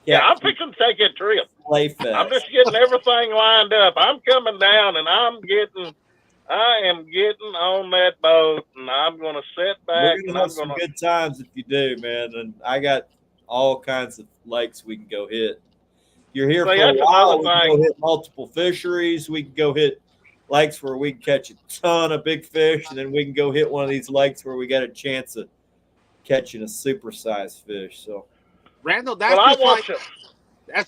I'm fixing to take a trip. I'm just getting everything lined up. I'm coming down, and I am getting on that boat, and I'm going to sit back.
We're going to have some good times if you do, man. And I got all kinds of lakes we can go hit. You're here for a while. We can go hit multiple fisheries. We can go hit lakes where we can catch a ton of big fish, and then we can go hit one of these lakes where we got a chance of catching a supersized fish. So,
Randall, that's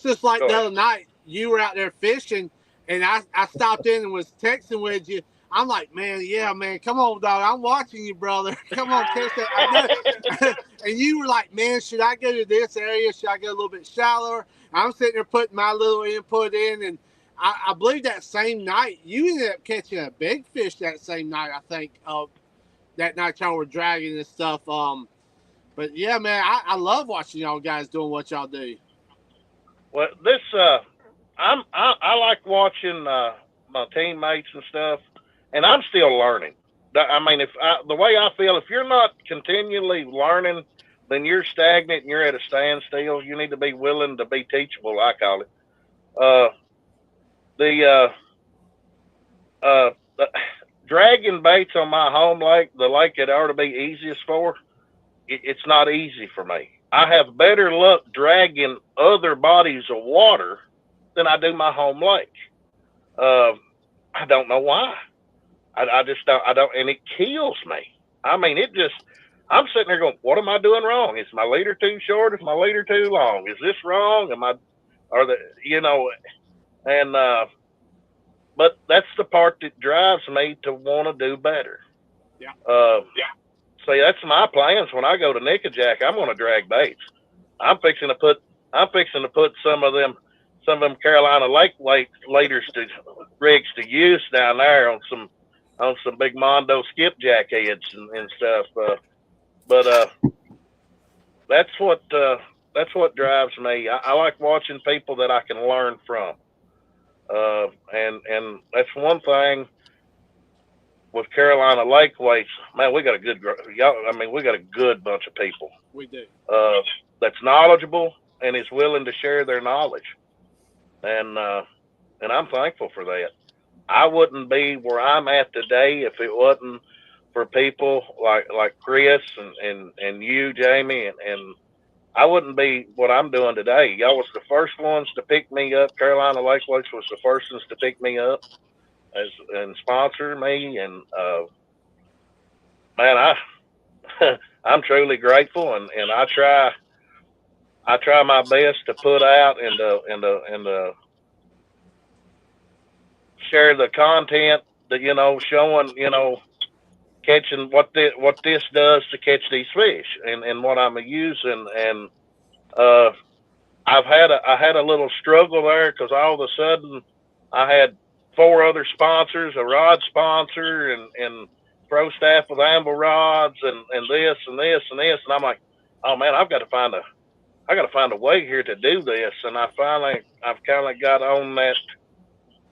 just like the other night. You were out there fishing, and I stopped in and was texting with you. I'm like, man, come on, dog. I'm watching you, brother. Come on, catch that. And you were like, man, should I go to this area? Should I go a little bit shallower? I'm sitting there putting my little input in, and I believe that same night you ended up catching a big fish. That same night, I think, that night y'all were dragging and stuff. But yeah, man, I love watching y'all guys doing what y'all do.
Well, I like watching my teammates and stuff, and I'm still learning. I mean, the way I feel, if you're not continually learning, then you're stagnant and you're at a standstill. You need to be willing to be teachable, I call it. The dragging baits on my home lake, the lake that ought to be easiest for, it's not easy for me. I have better luck dragging other bodies of water than I do my home lake. I don't know why. I just don't, and it kills me. I mean, I'm sitting there going, what am I doing wrong? Is my leader too short? Is my leader too long? Is this wrong? But that's the part that drives me to want to do better. See, that's my plans. When I go to Nickajack, I'm going to drag baits. I'm fixing to put some of them Carolina Lake rigs to use down there on some big Mondo skipjack heads and stuff. But that's what drives me. I like watching people that I can learn from. And that's one thing with Carolina Lake Weights. Man, we got a good bunch of people.
We do.
That's knowledgeable and is willing to share their knowledge. And I'm thankful for that. I wouldn't be where I'm at today if it wasn't for people like Chris and you, Jamie, and I wouldn't be what I'm doing today. Y'all was the first ones to pick me up. Carolina Lake Weights was the first ones to pick me up and sponsor me, and man, I'm truly grateful, and I try my best to put out and share the content that showing catching what this does to catch these fish and what I'm using and uh I had a little struggle there because all of a sudden I had four other sponsors, a rod sponsor and pro staff with amble rods and this and this and this, and I'm like, oh man, I got to find a way here to do this, and I've kind of got on that.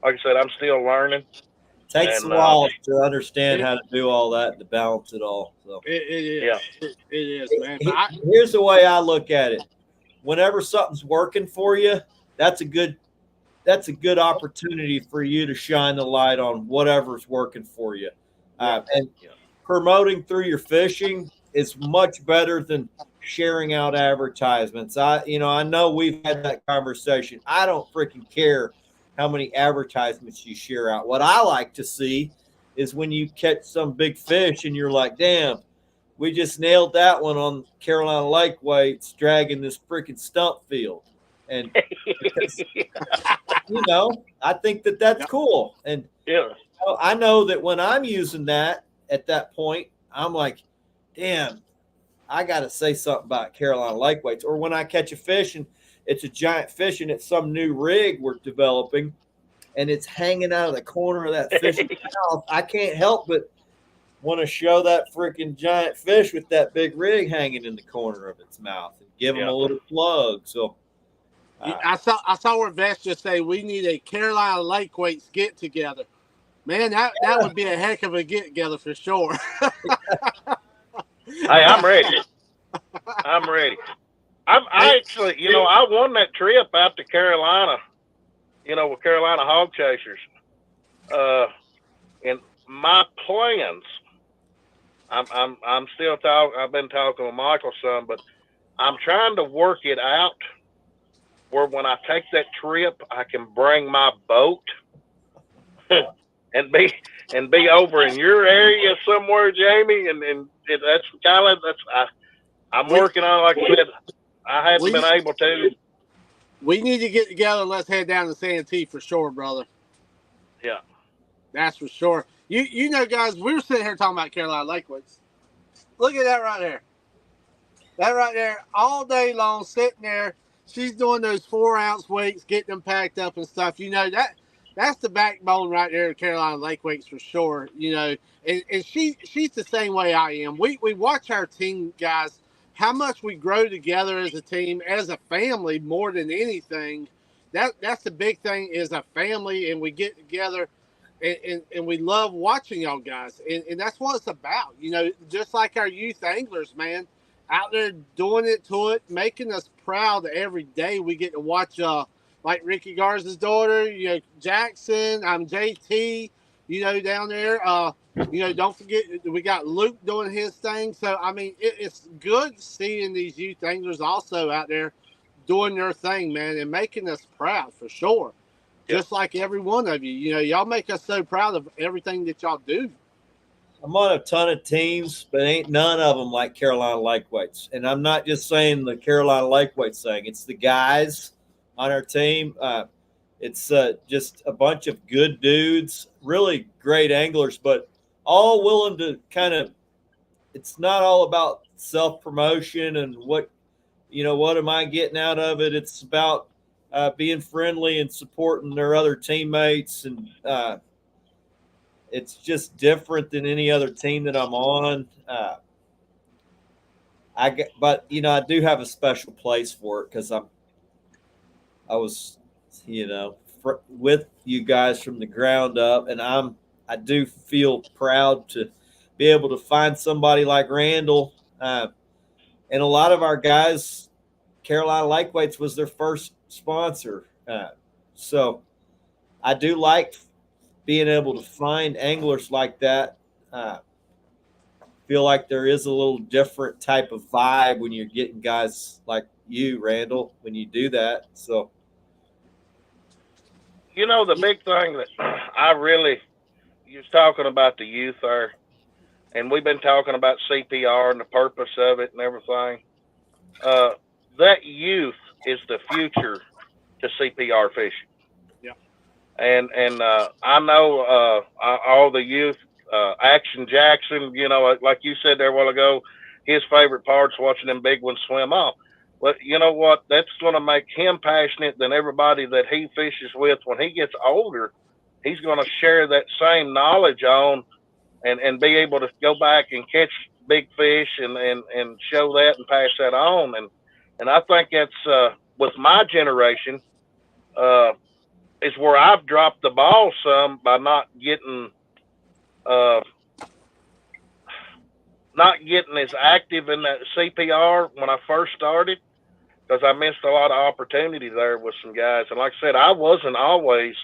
Like I said, I'm still learning,
Takes a
and
while to understand
It,
how to do all that, to balance it all. So
it
yeah,
is. It is, man. But
here's the way I look at it. Whenever something's working for you, that's a good opportunity for you to shine the light on whatever's working for you. And
Yeah.
promoting through your fishing is much better than sharing out advertisements. I know we've had that conversation. I don't freaking care how many advertisements you share out. What I like to see is when you catch some big fish and you're like, damn, we just nailed that one on Carolina Lake weights dragging this freaking stump field. And because, I think that's cool. And
Yeah.
I know that when I'm using that at that point, I'm like, damn, I got to say something about Carolina Lake weights. Or when I catch a fish and it's a giant fish and it's some new rig we're developing and it's hanging out of the corner of that fish's mouth, I can't help but want to show that freaking giant fish with that big rig hanging in the corner of its mouth and give him a little plug. So
I saw where Vest just say we need a Carolina Lake weights get together. Man, that would be a heck of a get together for sure.
Hey, I'm ready. I'm ready. I actually, I won that trip out to Carolina, with Carolina Hog Chasers. And my plans, I'm still talking. I've been talking with Michael some, but I'm trying to work it out where when I take that trip, I can bring my boat and be over in your area somewhere, Jamie. And that's kind of I'm working on. Like I said, I hadn't been able to.
We need to get together and let's head down to Santee for sure, brother.
Yeah.
That's for sure. You know, guys, we were sitting here talking about Carolina Lake weights. Look at that right there. That right there, all day long, sitting there. She's doing those 4-ounce weights, getting them packed up and stuff. That's the backbone right there of Carolina Lake weights for sure. And she's the same way I am. We watch our team, guys, how much we grow together as a team, as a family, more than anything. That's the big thing, is a family, and we get together. And we love watching y'all guys, and that's what it's about. Just like our youth anglers, man, out there doing it, making us proud every day. We get to watch, like Ricky Garza's daughter, Jackson. I'm JT, down there. Don't forget we got Luke doing his thing. So I mean, it's good seeing these youth anglers also out there doing their thing, man, and making us proud for sure. Just like every one of you, y'all make us so proud of everything that y'all do.
I'm on a ton of teams, but ain't none of them like Carolina Lake weights. And I'm not just saying the Carolina Lake weights thing. It's the guys on our team. It's just a bunch of good dudes, really great anglers, but all willing to it's not all about self-promotion and what am I getting out of it? It's about being friendly and supporting their other teammates, and it's just different than any other team that I'm on. But I do have a special place for it because I was, with you guys from the ground up, and I do feel proud to be able to find somebody like Randall, and a lot of our guys. Carolina Lake Weights was their first sponsor. So I do like being able to find anglers like that. Feel like there is a little different type of vibe when you're getting guys like you, Randall, when you do that. So,
The big thing that I really, you was talking about the youth there, and we've been talking about CPR and the purpose of it and everything. That youth is the future to CPR fishing.
Yeah.
And I know all the youth, Action Jackson, you know, like you said there a while ago, his favorite part's watching them big ones swim off. But you know what? That's going to make him passionate than everybody that he fishes with. When he gets older, he's going to share that same knowledge on and be able to go back and catch big fish and show that and pass that on. And I think that's with my generation, is where I've dropped the ball some by uh, not getting as active in that CPR when I first started, because I missed a lot of opportunity there with some guys. And like I said, I wasn't always,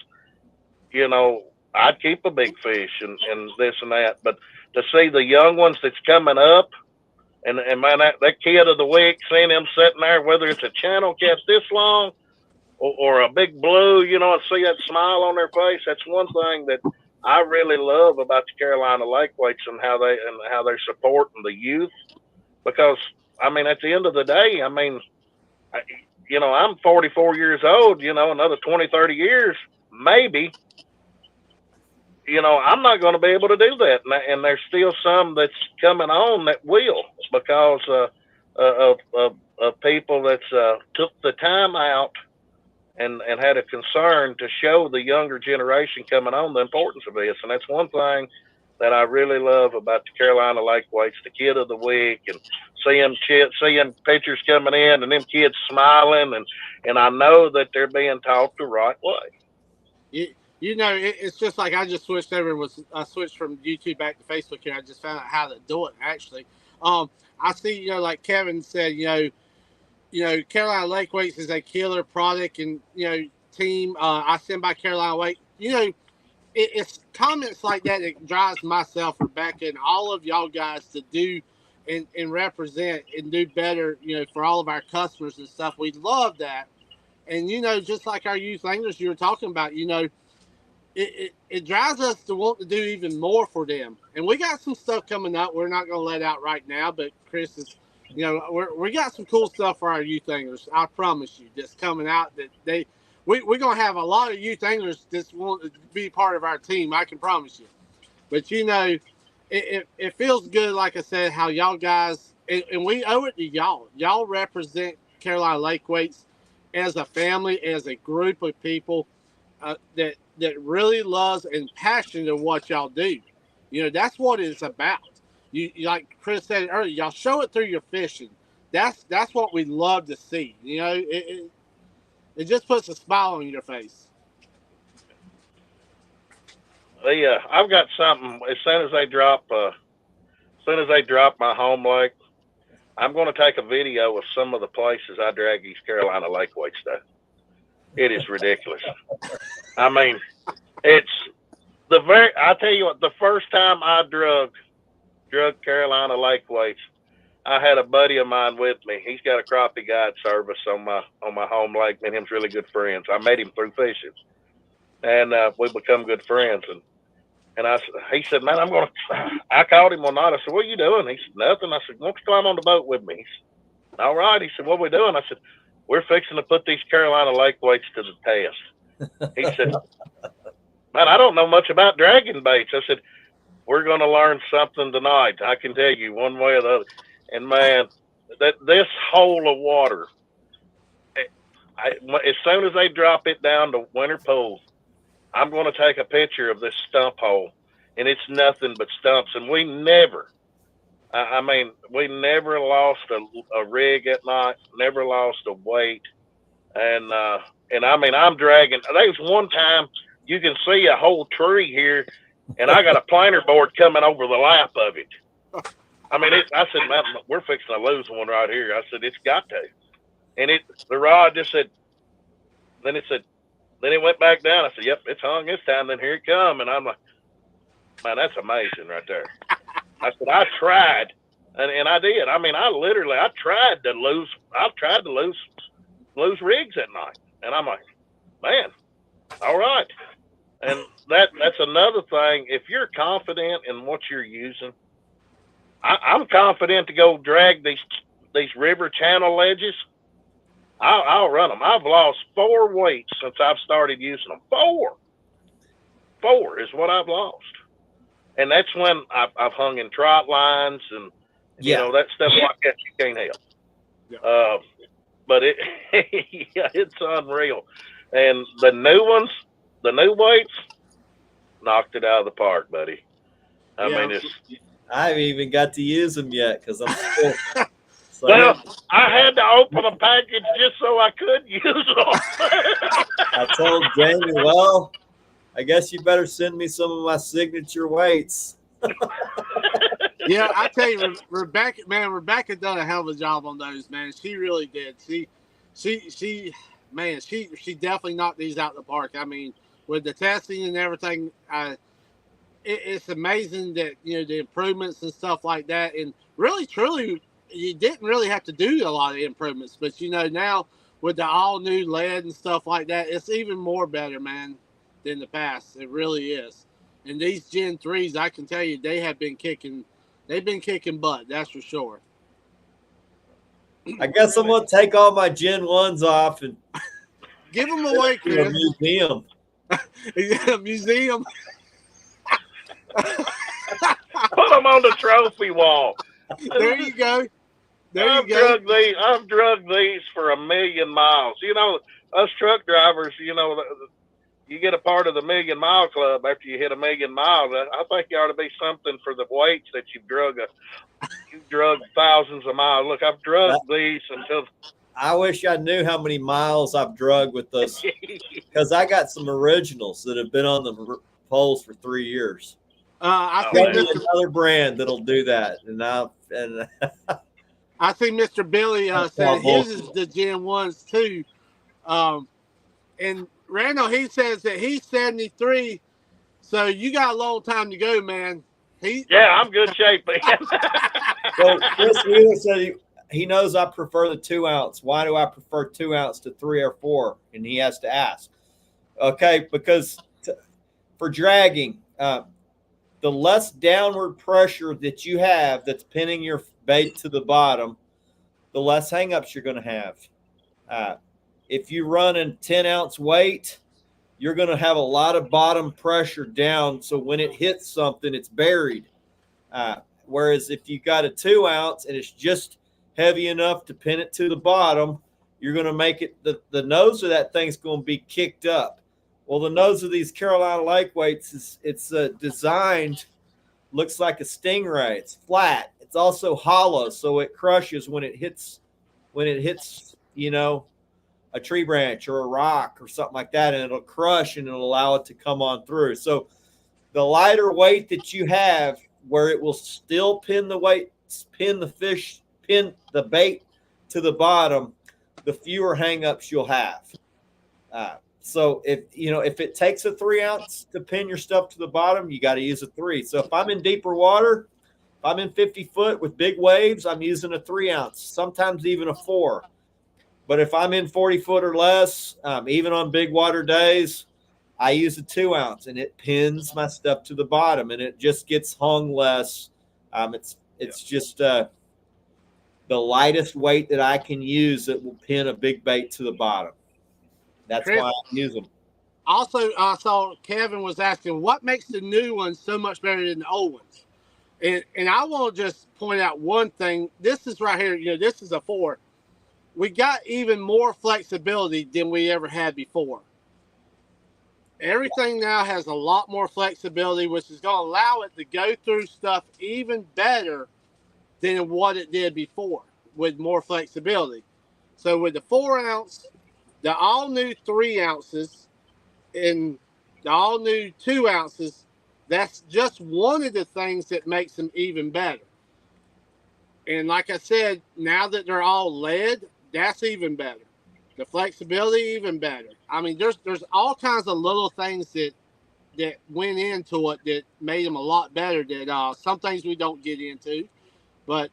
you know, I'd keep a big fish and this and that, but to see the young ones that's coming up, and man, that kid of the week, seeing them sitting there, whether it's a channel cast this long or a big blue, you know, and see that smile on their face. That's one thing that I really love about the Carolina Lake Weights and how they're supporting the youth. Because I mean, at the end of the day, I mean, you know, I'm 44 years old. You know, another 20, 30 years, maybe. You know, I'm not going to be able to do that, and there's still some that's coming on that will, because of people that's took the time out and had a concern to show the younger generation coming on the importance of this. And that's one thing that I really love about the Carolina Lake Weights, the kid of the week, and seeing pictures coming in and them kids smiling, and I know that they're being taught the right way.
You know, it's just like I just switched over. I switched from YouTube back to Facebook here. I just found out how to do it actually. I see, you know, like Kevin said, you know, Carolina Lake Weights is a killer product and, you know, team. I send by Carolina Lake. You know, it's comments like that that drives myself, Rebecca, and all of y'all guys to do and represent and do better, you know, for all of our customers and stuff. We love that. And, you know, just like our youth anglers you were talking about, you know, it drives us to want to do even more for them. And we got some stuff coming up we're not going to let out right now, but Chris is, you know, we got some cool stuff for our youth anglers. I promise you, that's coming out that we're going to have a lot of youth anglers that want to be part of our team. I can promise you. But, you know, it feels good, like I said, how y'all guys, and we owe it to y'all. Y'all represent Carolina Lake Weights as a family, as a group of people that really loves and passionate of what y'all do. You know, that's what it's about. You like Chris said earlier, y'all show it through your fishing. That's what we love to see. You know, it just puts a smile on your face.
I've got something. As soon as they drop my home lake, I'm going to take a video of some of the places I drag these Carolina Lake Weights to. It is ridiculous. I mean, I tell you what, the first time I drug Carolina Lake Weights, I had a buddy of mine with me. He's got a crappie guide service on my home lake. Me and him's really good friends. I met him through fishing, and we become good friends. And he said, "Man, I called him one night. I said, "What are you doing?" He said, "Nothing." I said, "Why don't you climb on the boat with me?" He said, "All right." He said, "What are we doing?" I said, "We're fixing to put these Carolina Lake Weights to the test." He said, "Man, I don't know much about dragging baits." I said, "We're going to learn something tonight. I can tell you one way or the other." And man, this hole of water, as soon as they drop it down to Winter Pool, I'm going to take a picture of this stump hole, and it's nothing but stumps. And we never lost a rig at night, never lost a weight. And I mean, I'm dragging. There's one time you can see a whole tree here, and I got a planer board coming over the lap of it. I mean, I said, "Man, we're fixing to lose one right here." I said, "It's got to." And the rod just said, then it went back down. I said, "Yep, it's hung this time." Then here it come. And I'm like, "Man, that's amazing right there." I said, "I tried." And I did. I mean, I tried to lose rigs at night. And I'm like, "Man, all right." And that's another thing. If you're confident in what you're using, I'm confident to go drag these river channel ledges. I'll run them. I've lost 4 weights since I've started using them. 4 is what I've lost, and that's when I've hung in trot lines and that stuff like that you can't help.
Yeah.
But it's unreal, and the new ones, the new weights, knocked it out of the park, buddy. I mean,
I haven't even got to use them yet because I'm still. So
well, I had to open a package just so I could use them.
I told Jamie, well, I guess you better send me some of my signature weights.
Yeah, I tell you, Rebecca done a hell of a job on those, man. She really did. She definitely knocked these out of the park. I mean, with the testing and everything, it's amazing that the improvements and stuff like that. And really, truly, you didn't really have to do a lot of improvements, but now with the all new lead and stuff like that, it's even more better, man, than the past. It really is. And these Gen 3s, I can tell you, they've been kicking butt, that's for sure.
I guess I'm gonna take all my Gen 1s off and
give them away,
to a
Chris.
museum.
A museum.
Put them on the trophy wall.
There you go.
I've drugged these for 1 million miles. Us truck drivers, you get a part of the 1 million mile club after you hit 1 million miles. I think you ought to be something for the weights that you've drugged thousands of miles. Look, I've drugged these until.
I wish I knew how many miles I've drugged with this, because I got some originals that have been on the poles for 3 years.
I think
another brand that'll do that,
I think Mr. Billy said his is the Gen 1s too. And Randall, he says that he's 73, so you got a long time to go, man.
I'm good shape, man.
So Chris Wheeler said he knows I prefer the 2 ounce. Why do I prefer 2 ounce to 3 or 4? And he has to ask. Okay, because for dragging, the less downward pressure that you have that's pinning your bait to the bottom, the less hangups you're going to have. If you run a 10 ounce weight, you're going to have a lot of bottom pressure down. So when it hits something, it's buried. Whereas if you got a 2 ounce and it's just heavy enough to pin it to the bottom, you're going to make it, the nose of that thing's going to be kicked up. Well, the nose of these Carolina lake weights it's designed, looks like a stingray. It's flat. It's also hollow, so it crushes when it hits, a tree branch or a rock or something like that, and it'll crush and it'll allow it to come on through. So the lighter weight that you have, where it will still pin the bait to the bottom, the fewer hangups you'll have. So if it takes a 3 ounce to pin your stuff to the bottom, you got to use a 3. So if I'm in deeper water, if I'm in 50 foot with big waves, I'm using a 3 ounce, sometimes even a 4. But if I'm in 40 foot or less, even on big water days, I use a 2 ounce, and it pins my stuff to the bottom, and it just gets hung less. It's just the lightest weight that I can use that will pin a big bait to the bottom. That's
Chris,
why I use them.
Also, I saw Kevin was asking what makes the new ones so much better than the old ones. And I want to just point out one thing. This is right here. This is a 4. We got even more flexibility than we ever had before. Everything now has a lot more flexibility, which is going to allow it to go through stuff even better than what it did before with more flexibility. So with the 4 ounce, the all new 3 ounces, and the all new 2 ounces, that's just one of the things that makes them even better. And like I said, now that they're all lead, that's even better. The flexibility, even better. I mean, there's all kinds of little things that went into it that made them a lot better. That some things we don't get into, but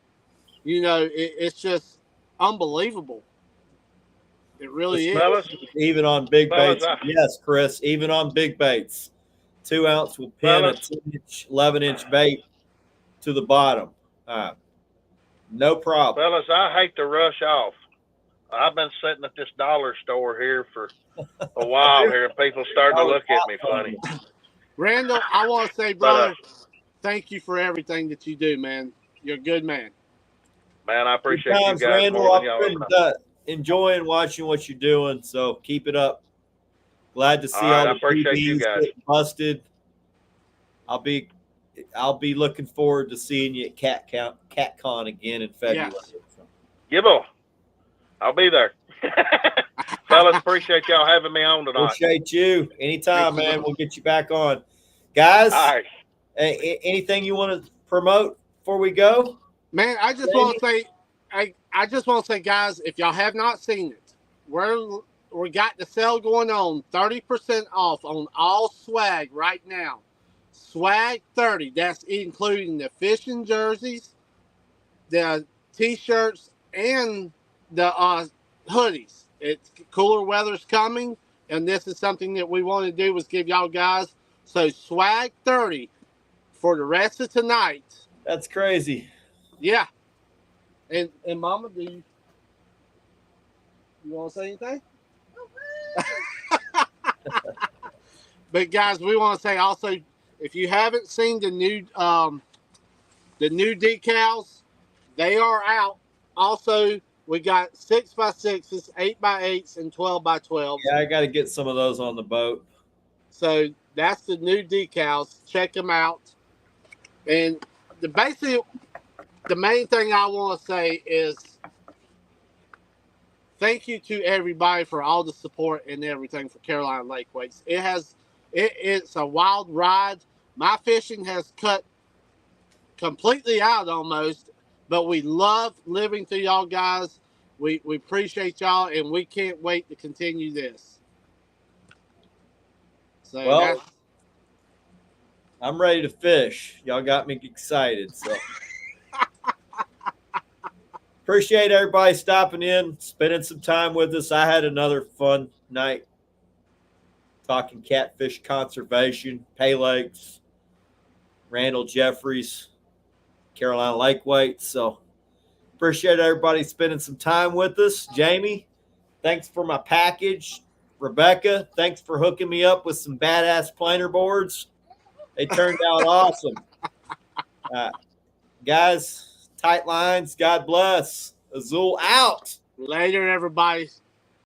it's just unbelievable. It really is.
Even on big baits, yes, Chris. Even on big baits, 2 ounce will pin a 10-inch, 11-inch bait to the bottom. No problem.
Fellas, I hate to rush off. I've been sitting at this dollar store here for a while here, and people starting to look at me funny.
Randall, I want to say,
But,
brother, thank you for everything that you do, man. You're a good man.
man, I
Good
appreciate you
times,
guys
Randall.
more
I've
than y'all
been
know.
enjoying watching what you're doing, so keep it up. Glad to see
All right,
all
I
the
appreciate you
PBs
guys.
getting busted. I'll be looking forward to seeing you at CatCon again in February.
Yes.
Gibble, I'll be there. Fellas, appreciate y'all having me on tonight.
Appreciate you. Anytime,
Thank you,
man.
brother.
We'll get you back on. Guys,
All right.
anything you want to promote before we go?
Man, I just want to say, I just want to say, guys, if y'all have not seen it, we got the sale going on, 30% off on all swag right now. Swag 30. That's including the fishing jerseys, the t-shirts, and the hoodies. It's cooler weather's coming, and this is something that we want to do was give y'all guys. So swag 30 for the rest of tonight.
That's crazy.
Yeah. And Mama, do you want to say anything? But guys, we want to say also, if you haven't seen the new decals, they are out. Also, we got 6x6s, 8x8s, and 12x12s.
Yeah, I got to get some of those on the boat.
So that's the new decals. Check them out. And the main thing I want to say is thank you to everybody for all the support and everything for Carolina Lake Weights. It's a wild ride. My fishing has cut completely out almost, but we love living through y'all guys. We appreciate y'all, and we can't wait to continue this. So
Well, I'm ready to fish. Y'all got me excited. So appreciate everybody stopping in, spending some time with us. I had another fun night talking catfish conservation, pay lakes, Randall, Jeffries, Carolina Lake Weights. So appreciate everybody spending some time with us. Jamie, thanks for my package. Rebecca, thanks for hooking me up with some badass planer boards. They turned out awesome. Guys, tight lines. God bless. Azul out.
later, everybody.